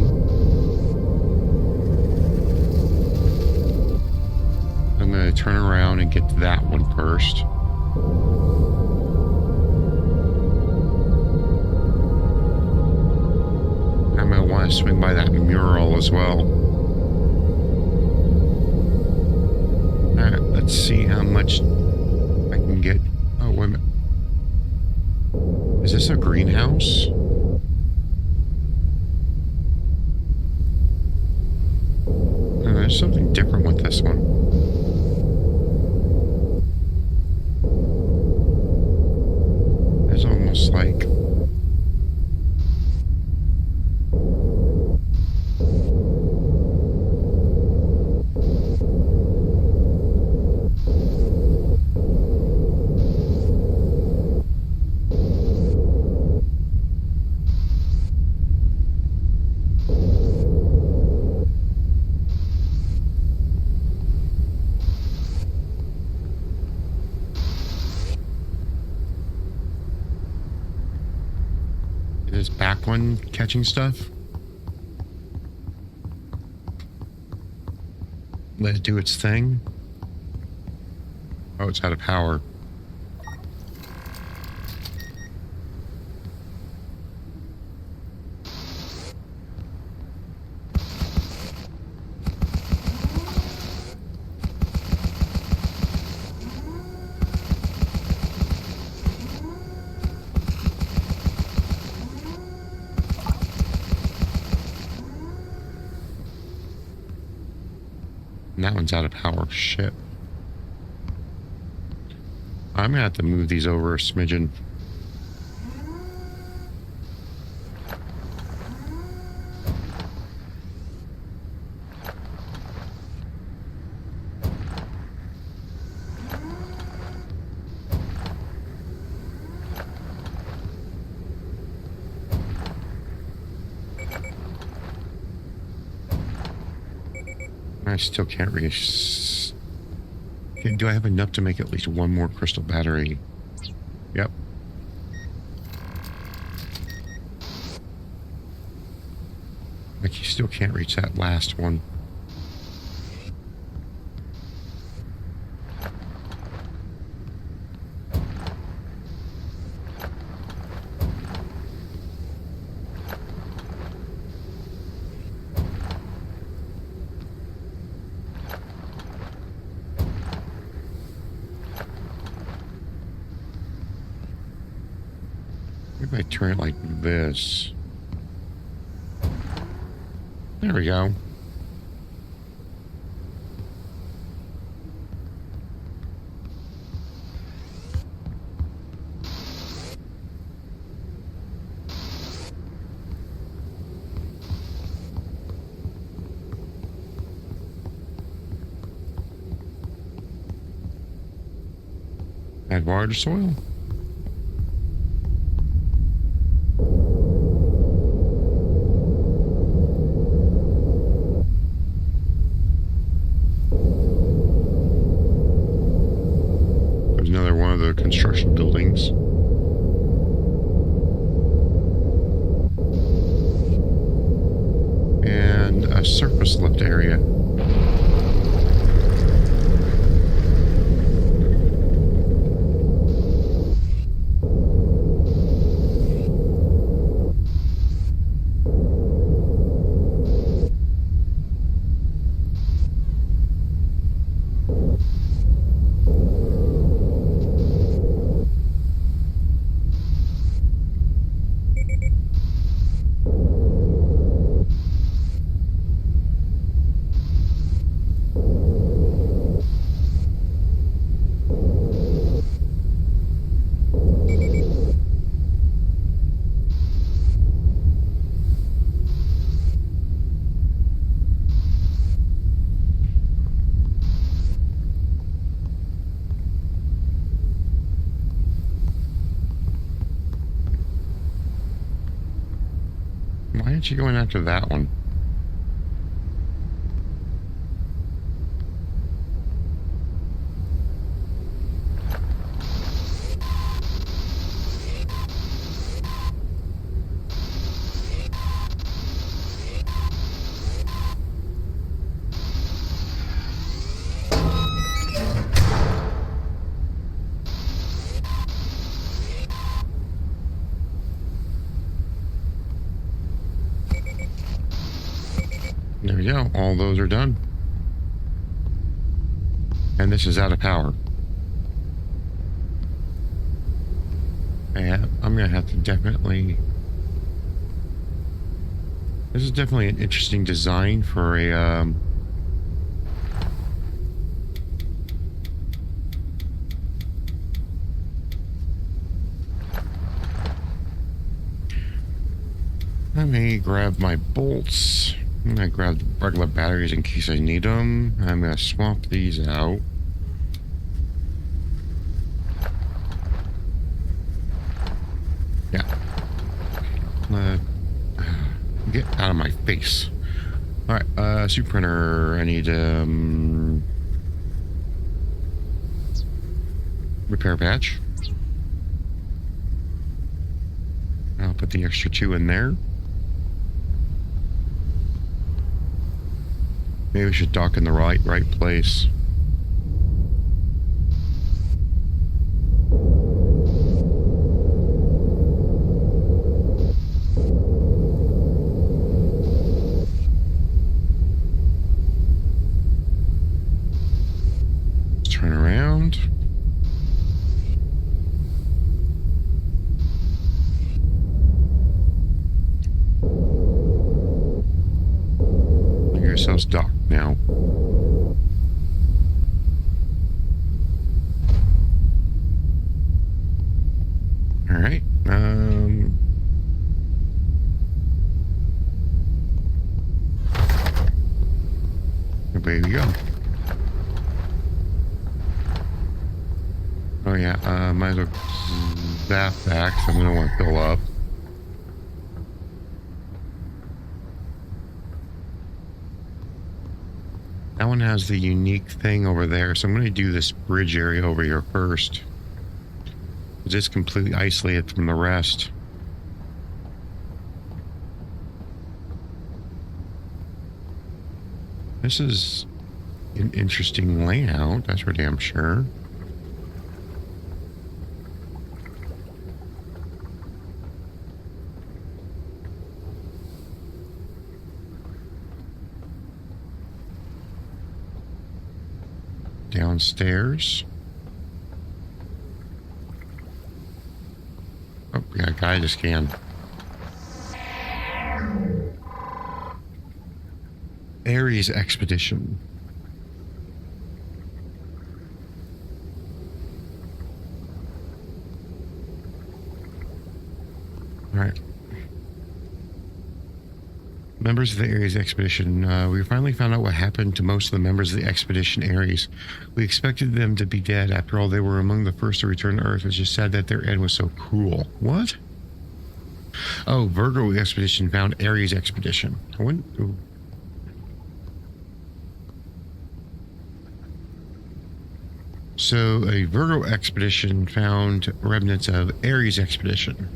I'm going to turn around and get to that one first. I'm going to want to swing by that mural as well. Alright, let's see how much I can get. Oh, wait a minute. Is this a greenhouse? Oh, there's something different with this one. It's almost like... This back one catching stuff. Let it do its thing. Oh, it's out of power. And that one's out of power. Shit. I'm gonna have to move these over a smidgen. I still can't reach. Okay, do I have enough to make at least one more crystal battery? Yep. Like, you still can't reach that last one. Maybe I turn it like this. There we go. Add water to soil. Another one of the construction buildings. And a surface lift area. aren't you going after that one? There we go. All those are done. And this is out of power. Yeah, I'm going to have to definitely... This is definitely an interesting design for a... Let me grab my bolts. I'm going to grab the regular batteries in case I need them. I'm going to swap these out. Yeah. Get out of my face. Alright, super printer. I need, repair patch. I'll put the extra 2 in there. Maybe we should dock in the right place. Let's turn around. Make yourselves dock now. All right. Away we go. Oh yeah. Might as well zap back. So I'm gonna want to fill up. That one has the unique thing over there, so I'm going to do this bridge area over here first. It's completely isolated from the rest. This is an interesting layout, that's for damn sure. Downstairs. Oh, we got a guy to scan. Ares expedition. All right. Members of the Ares expedition, we finally found out what happened to most of the members of the expedition Ares. We expected them to be dead. After all, they were among the first to return to Earth. It's just sad that their end was so cruel. What? Oh, Virgo expedition found Ares expedition. I wouldn't... Ooh. So, a Virgo expedition found remnants of Ares expedition.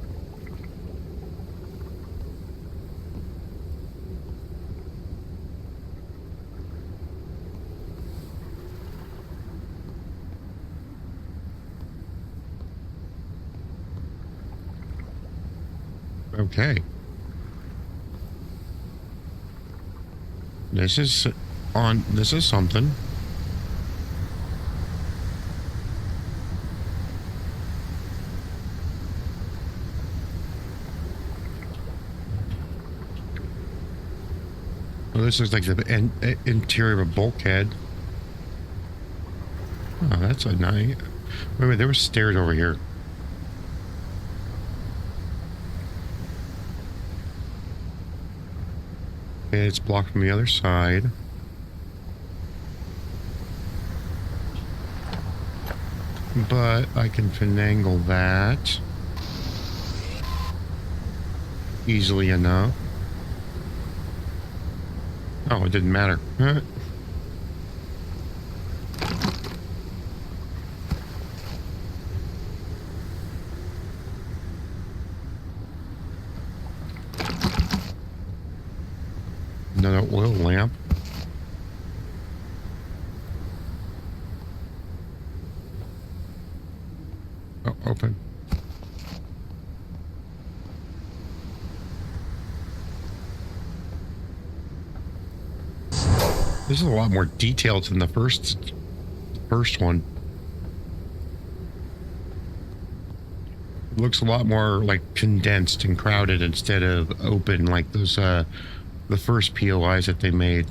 Okay. This is something. Well, this is like the interior of a bulkhead. Oh, that's a nice... Wait, there were stairs over here. Okay, it's blocked from the other side. But I can finagle that easily enough. Oh, it didn't matter. Huh? Another oil lamp. Oh, open. This is a lot more detailed than the first one. It looks a lot more like condensed and crowded instead of open like those the first POIs that they made.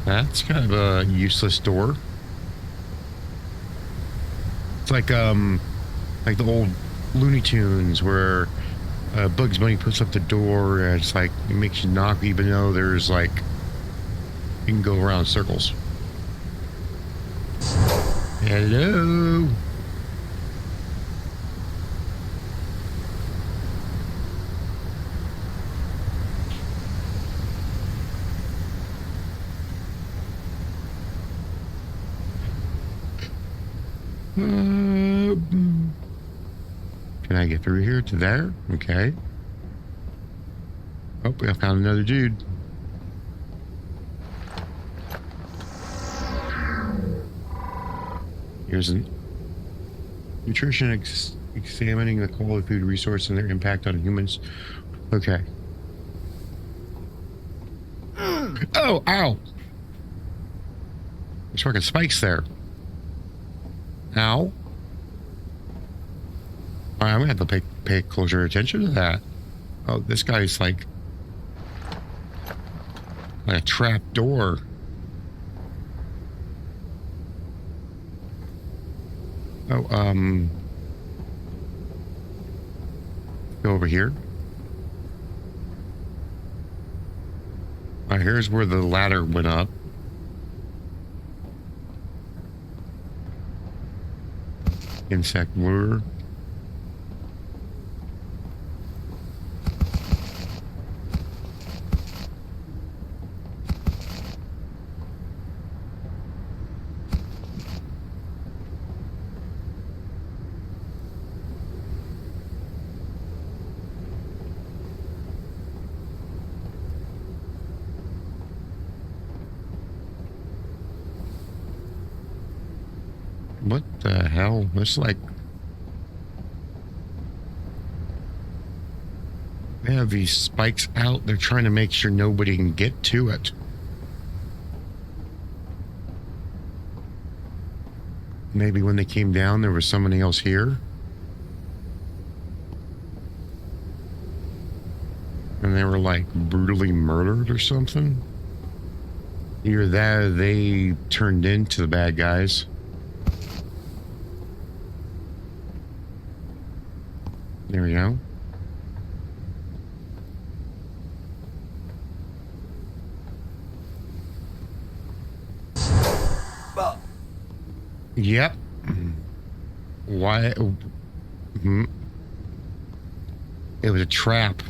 That's kind of a useless door. It's like the old Looney Tunes where Bugs Bunny puts up the door and it's like it makes you knock even though there's like you can go around in circles. Hello. Can I get through here to there? Okay. Oh, I found another dude. Here's an nutrition examining the quality of food resource and their impact on humans. Okay. Oh, ow. There's fucking spikes there. Ow. All right, I'm gonna have to pay closer attention to that. Oh, this guy's like a trap door. Oh, go over here. All right, here's where the ladder went up. Insect lure. What the hell? It's like they have these spikes out. They're trying to make sure nobody can get to it. Maybe when they came down, there was somebody else here. And they were like brutally murdered or something. Either that or they turned into the bad guys. There we go. Yep. Why? It was a trap.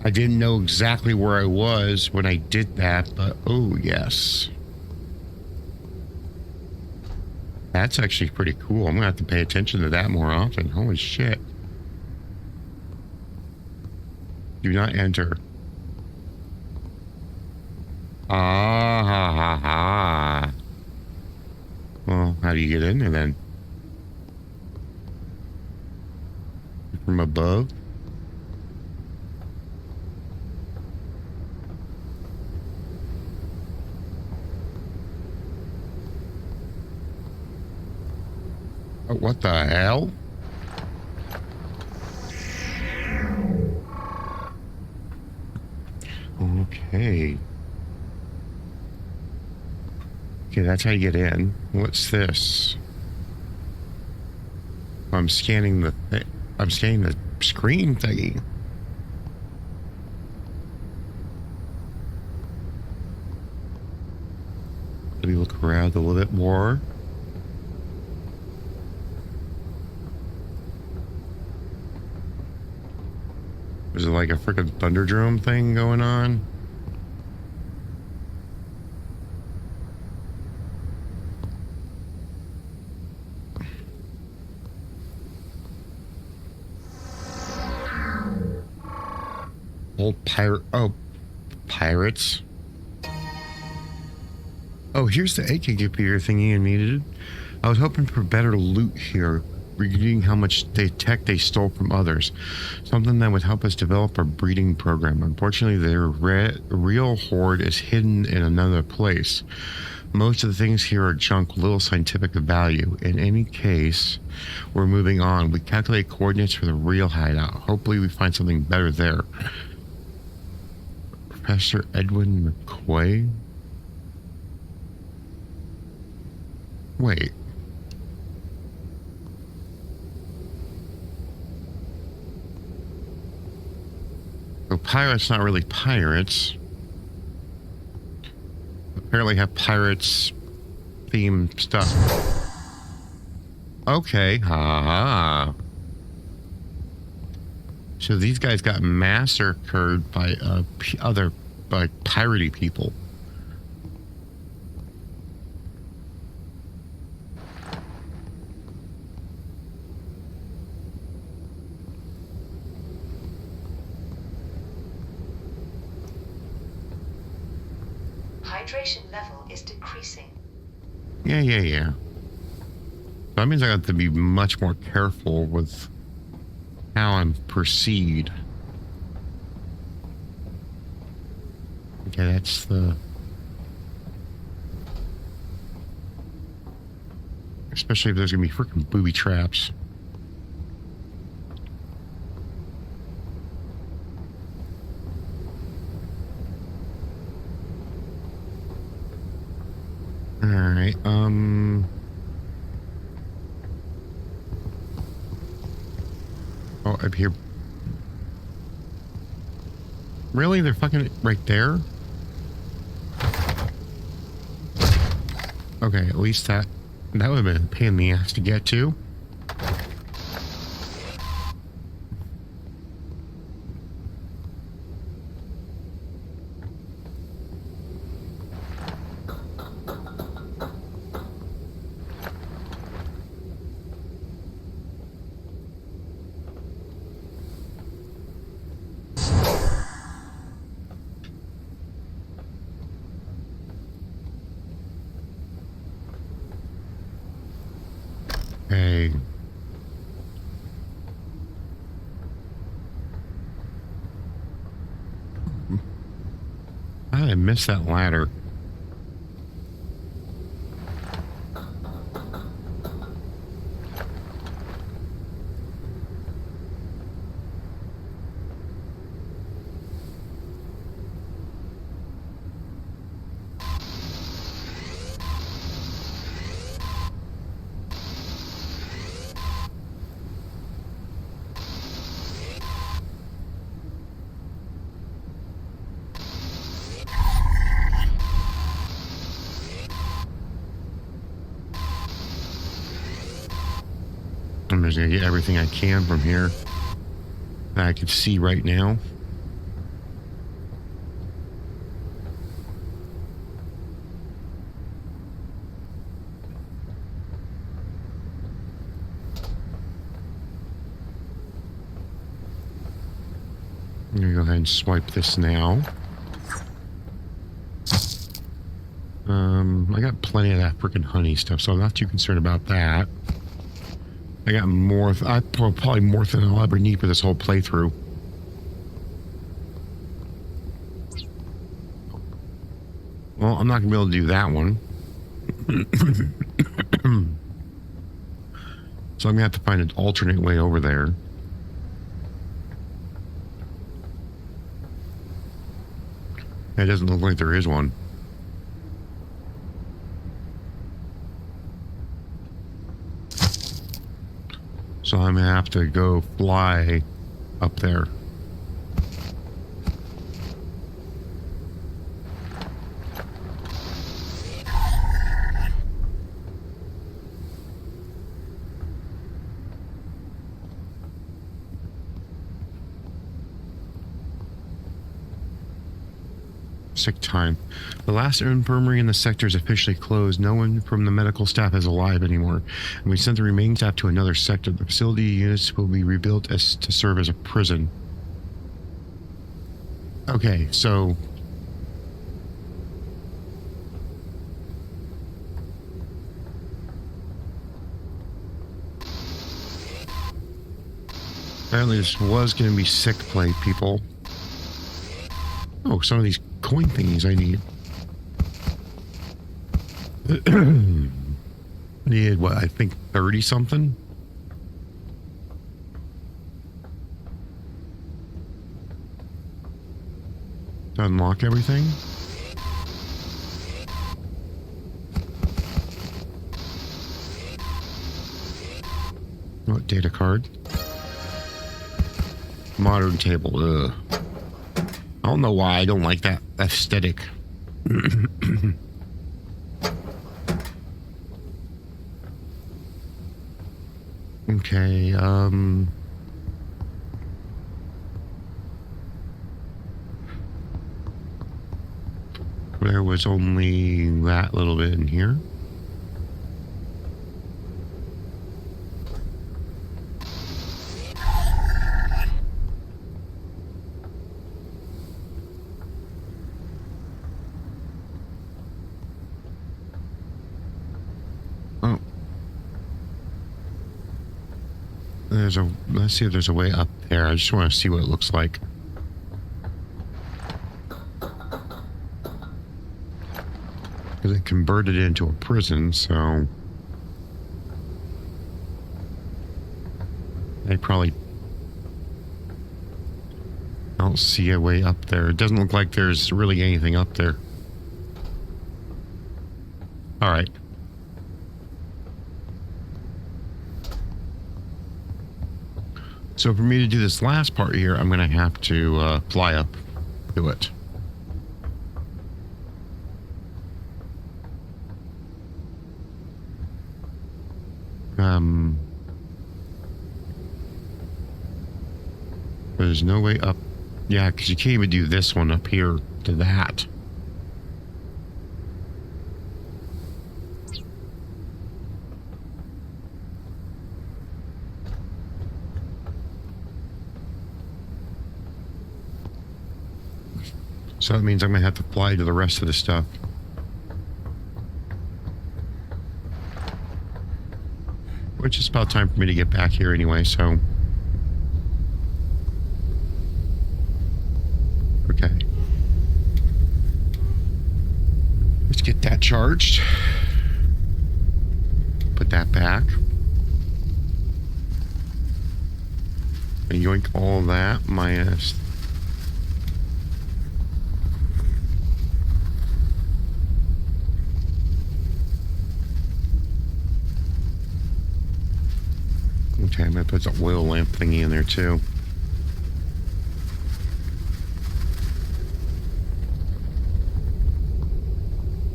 I didn't know exactly where I was when I did that, but oh yes. That's actually pretty cool. I'm gonna have to pay attention to that more often. Holy shit. Do not enter. Ah ha ha ha. Well, how do you get in there then? From above? Oh, what the hell? Okay. Okay, that's how you get in. What's this? I'm scanning the screen thingy. Let me look around a little bit more. Is it like a freaking Thunderdrome thing going on? Old pirate. Oh, pirates. Oh, here's the AK computer thingy I needed. I was hoping for better loot here, reading how much tech they stole from others. Something that would help us develop a breeding program. Unfortunately, their real hoard is hidden in another place. Most of the things here are junk with little scientific value. In any case, we're moving on. We calculate coordinates for the real hideout. Hopefully we find something better there. Professor Edwin McQuay? Wait. So pirates not really pirates. Apparently have pirates themed stuff. Okay. Ha. So these guys got massacred by other piratey people. Hydration level is decreasing. Yeah. That means I have to be much more careful with how I proceed. Okay, that's the... Especially if there's gonna be freaking booby traps. Alright, oh, up here. Really? They're fucking right there? Okay, at least that would have been a pain in the ass to get to. Okay. How did I miss that ladder? I'm just gonna get everything I can from here that I can see right now. I'm gonna go ahead and swipe this now. I got plenty of that freaking honey stuff, so I'm not too concerned about that. I got more, probably more than I'll ever need for this whole playthrough. Well, I'm not gonna be able to do that one. So I'm gonna have to find an alternate way over there. It doesn't look like there is one. So I'm gonna have to go fly up there. Sick time. The last infirmary in the sector is officially closed. No one from the medical staff is alive anymore. And we sent the remaining staff to another sector. The facility units will be rebuilt as to serve as a prison. Okay, so... apparently this was going to be sick play, people. Oh, some of these coin thingies I need. Need what? I think 30 something. To unlock everything. What data card? Modern table. Ugh. I don't know why I don't like that aesthetic. Okay, there was only that little bit in here. Oh. Let's see if there's a way up there. I just want to see what it looks like. Because it converted it into a prison, so... I probably don't see a way up there. It doesn't look like there's really anything up there. Alright. So for me to do this last part here, I'm going to have to fly up to it. There's no way up. Yeah, because you can't even do this one up here to that. So that means I'm going to have to fly to the rest of the stuff. Which is about time for me to get back here anyway, so... Okay. Let's get that charged. Put that back. And yoink all that minus... Okay, I'm going to put the oil lamp thingy in there too.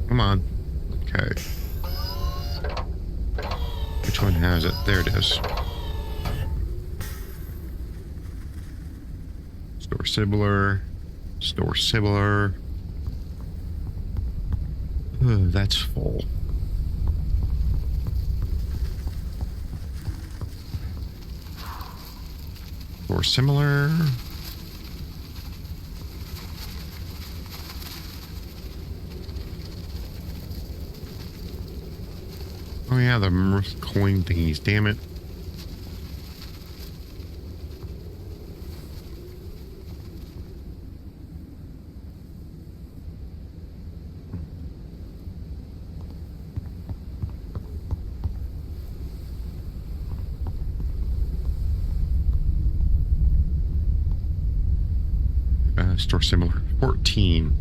Come on. Okay. Which one has it? There it is. Store similar. Store similar. Oh, that's full. Or similar. Oh yeah, the coin thingies, damn it. Store similar 14.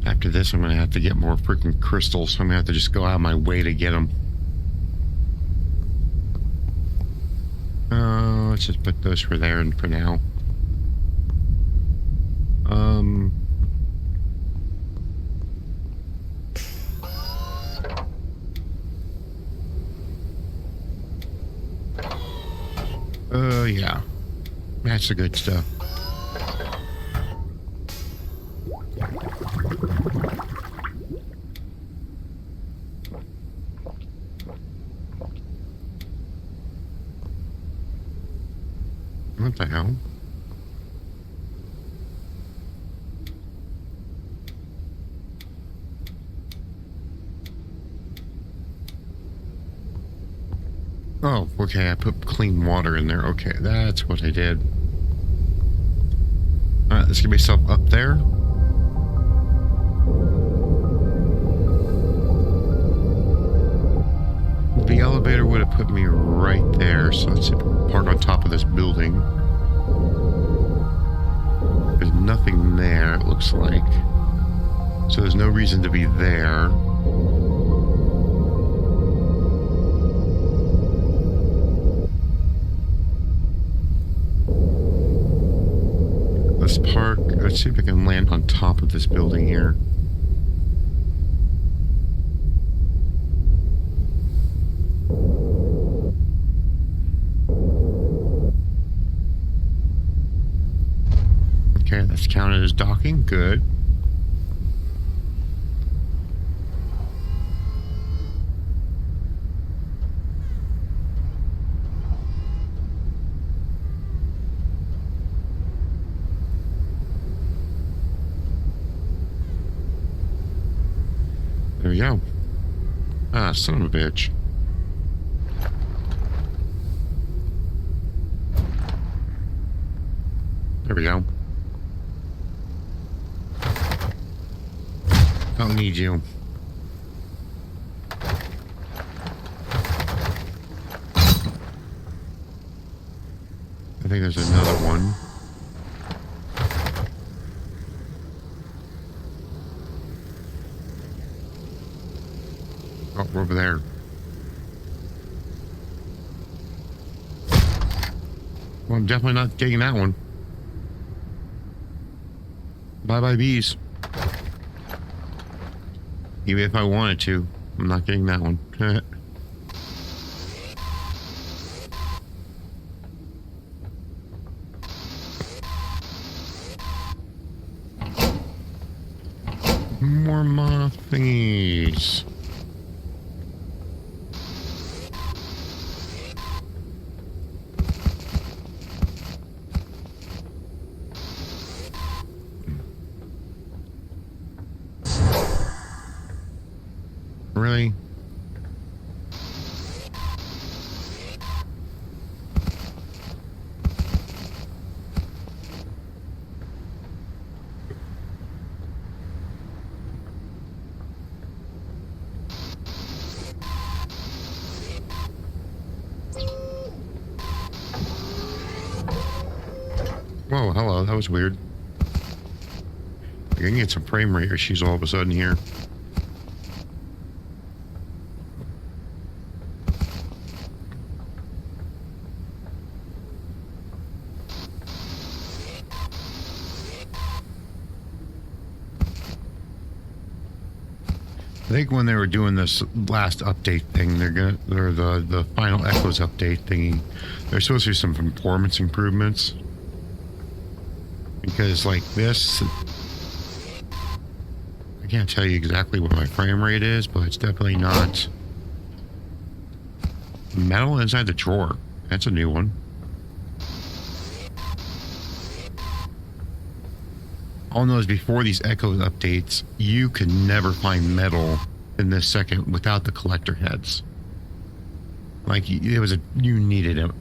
After this, I'm going to have to get more freaking crystals. So I'm going to have to just go out of my way to get them. Let's just put those for there and for now. That's the good stuff. What the hell? Oh, okay, I put clean water in there. Okay, that's what I did. Alright, let's get myself up there. The elevator would have put me right there, so let's park on top of this building. There's nothing there, it looks like. So there's no reason to be there. Let's park. Let's see if I can land on top of this building here. Okay, that's counted as docking. Good. There we go. Ah, son of a bitch. There we go. Don't need you. I think there's another one. Oh, we're over there. Well, I'm definitely not getting that one. Bye-bye bees. Even if I wanted to, I'm not getting that one. More moth thingies. Really? Whoa, hello, that was weird. You're gonna get some frame rate issues all of a sudden here. I think when they were doing this last update thing, they're the final Echoes update thingy, there's supposed to be some performance improvements. Because like this, I can't tell you exactly what my frame rate is, but it's definitely not metal inside the drawer. That's a new one. All knows before these Echoes updates, you could never find metal in this second without the collector heads. Like it was you needed it.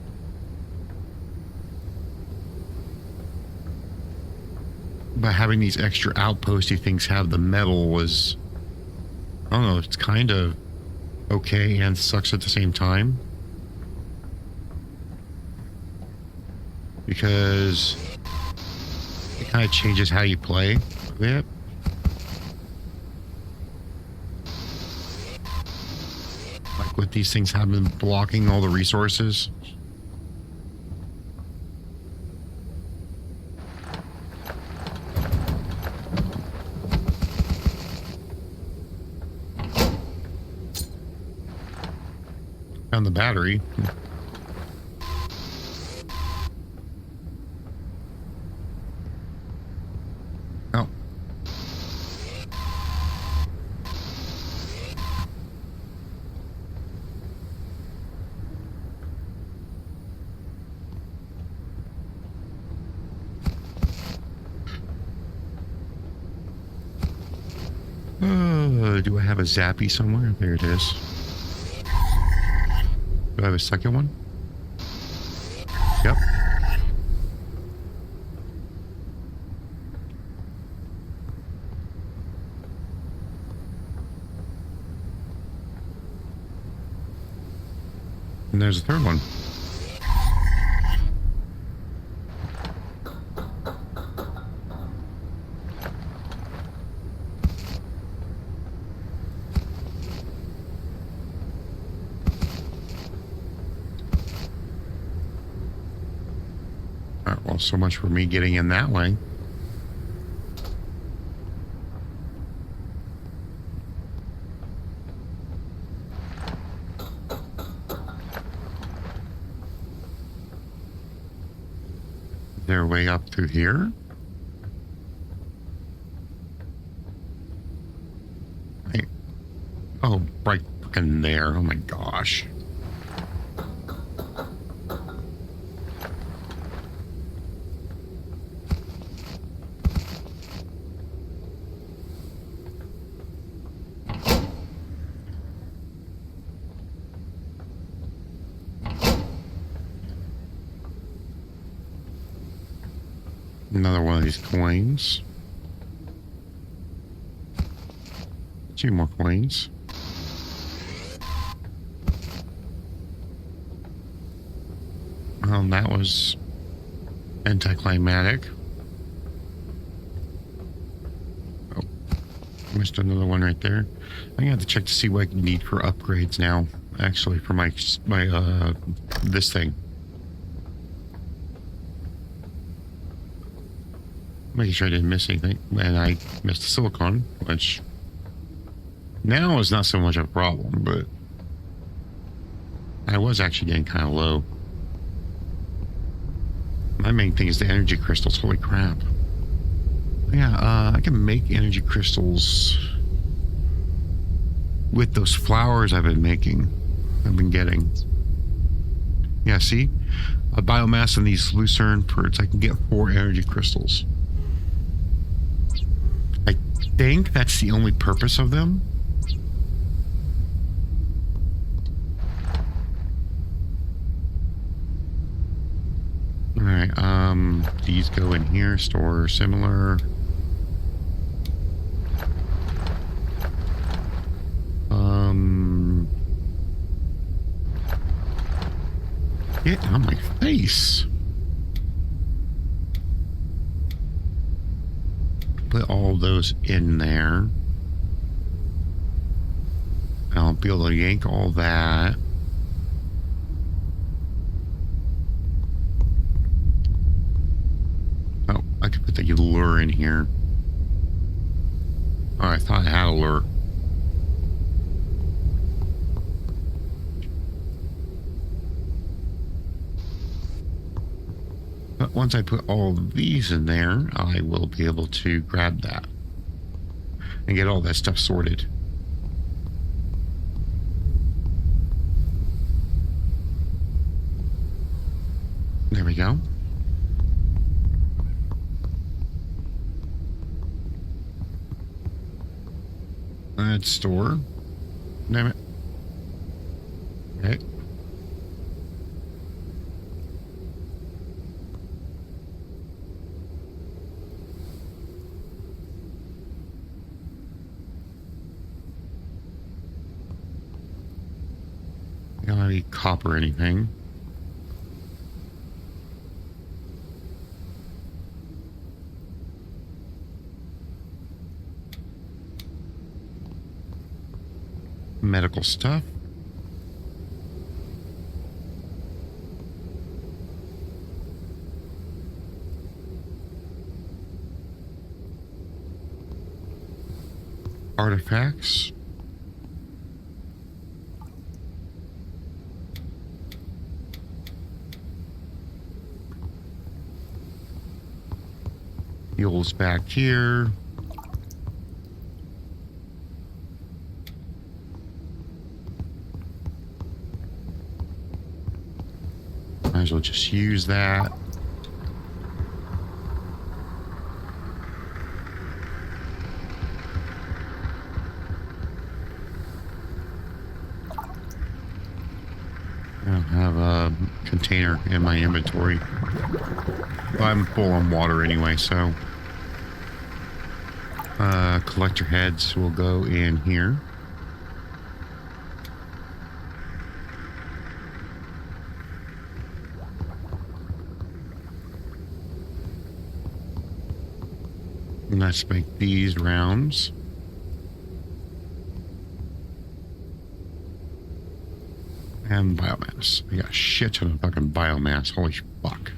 But having these extra outposty things have the metal was, I don't know, it's kind of okay and sucks at the same time. Because it kind of changes how you play. Yep. Like with these things have been blocking all the resources. Found the battery. Do I have a zappy somewhere? There it is. Do I have a second one? Yep. And there's a third one. All right, well, so much for me getting in that way. Their way up through here. Hey. Oh, right fucking there. Oh my gosh. Another one of these coins. 2 more coins. Well, that was anticlimactic. Oh, missed another one right there. I'm gonna have to check to see what I can need for upgrades now. Actually, for my this thing. Making sure I didn't miss anything, and I missed the silicon, which now is not so much of a problem, but I was actually getting kind of low. My main thing is the energy crystals. Holy crap. Yeah, I can make energy crystals with those flowers I've been getting. Yeah, see? A biomass in these lucerne fruits, I can get 4 energy crystals. I think that's the only purpose of them. Alright, these go in here, store similar. Get on my face. Put all those in there. I'll be able to yank all that. Oh, I could put the lure in here. Oh, I thought I had a lure. But once I put all of these in there, I will be able to grab that and get all that stuff sorted. There we go. Let's store. Damn it. Okay. Don't have any copper or anything. Medical stuff. Artifacts. Fuel's back here. Might as well just use that. container in my inventory. I'm full on water anyway, so collector heads will go in here. And let's make these rounds. And biomass. I got a shit ton of fucking biomass. Holy fuck.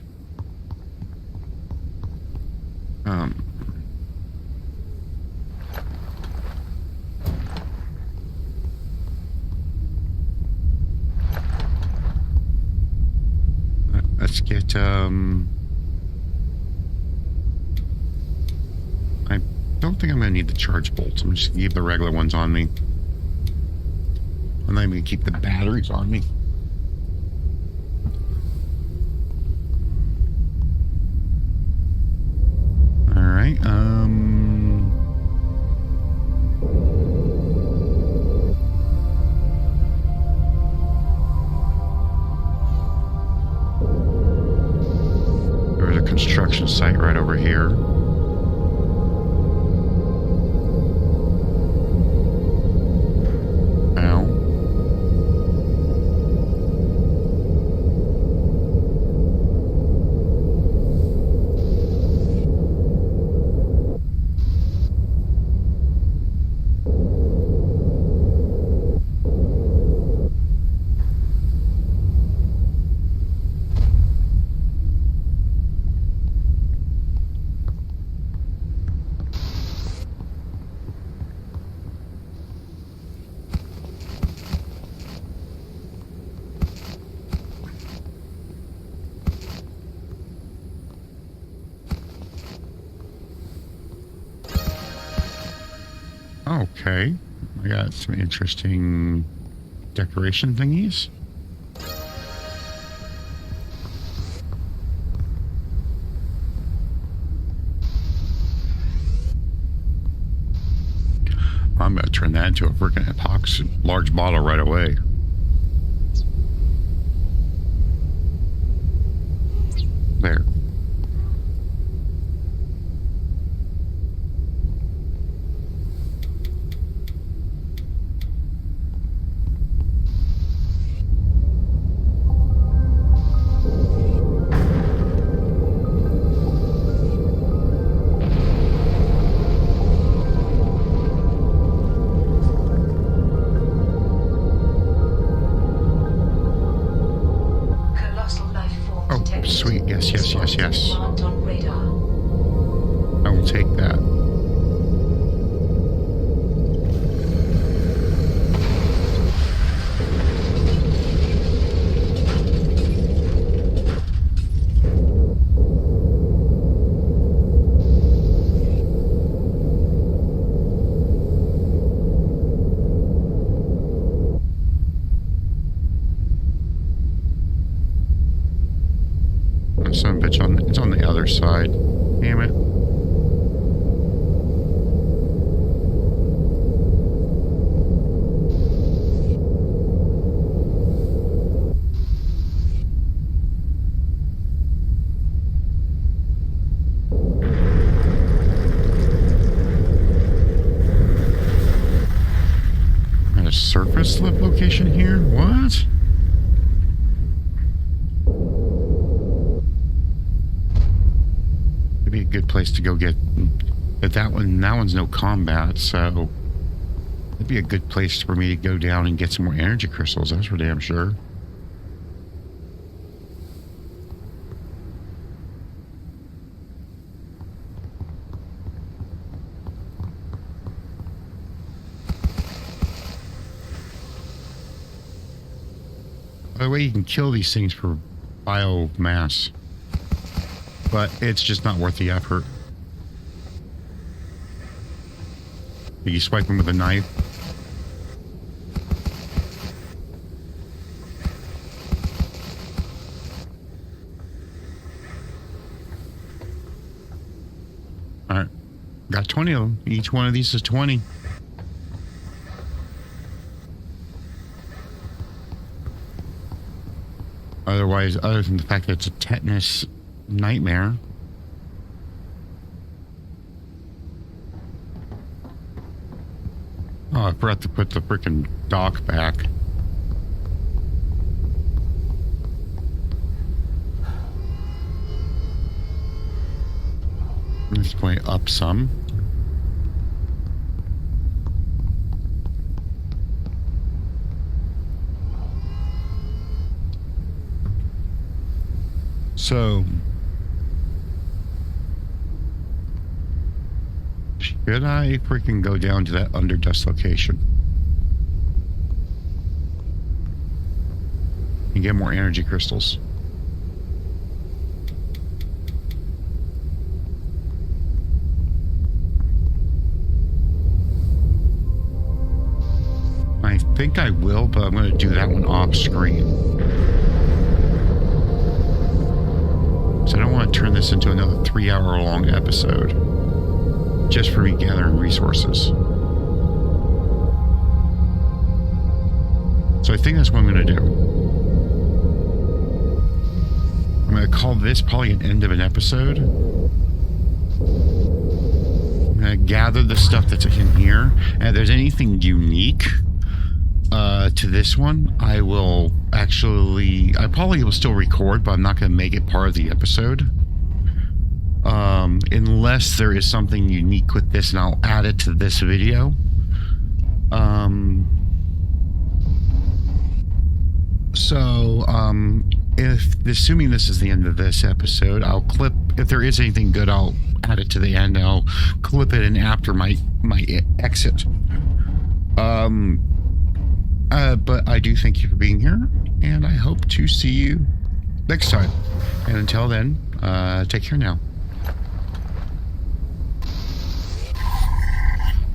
Let's get, I don't think I'm going to need the charge bolts. I'm just going to keep the regular ones on me. I'm not even going to keep the batteries on me. All right. There's a construction site right over here. Okay, I got some interesting decoration thingies. I'm going to turn that into a freaking epoxy large bottle right away. There. Sweet, yes, yes, yes, yes. Marked on radar. I will take that. Son of a bitch, it's on the other side. Damn it. Got a surface lift location here? What? Be a good place to go get, but that one's no combat, so it'd be a good place for me to go down and get some more energy crystals, that's for damn sure. By the way, you can kill these things for biomass, but it's just not worth the effort. You swipe them with a knife. All right, got 20 of them. Each one of these is 20. Otherwise otherwise, other than the fact that it's a tetanus nightmare. Oh, I forgot to put the freaking dock back. Let's play up some. So, should I freaking go down to that underdust location and get more energy crystals? I think I will, but I'm going to do that one off screen. So I don't want to turn this into another 3-hour long episode just for me gathering resources. So I think that's what I'm going to do. I'm going to call this probably an end of an episode. I'm going to gather the stuff that's in here. And if there's anything unique to this one, I will actually, I probably will still record, but I'm not going to make it part of the episode. Unless there is something unique with this, and I'll add it to this video. Assuming this is the end of this episode, I'll clip, if there is anything good, I'll add it to the end. I'll clip it in after my exit. But I do thank you for being here, and I hope to see you next time. And until then, take care now.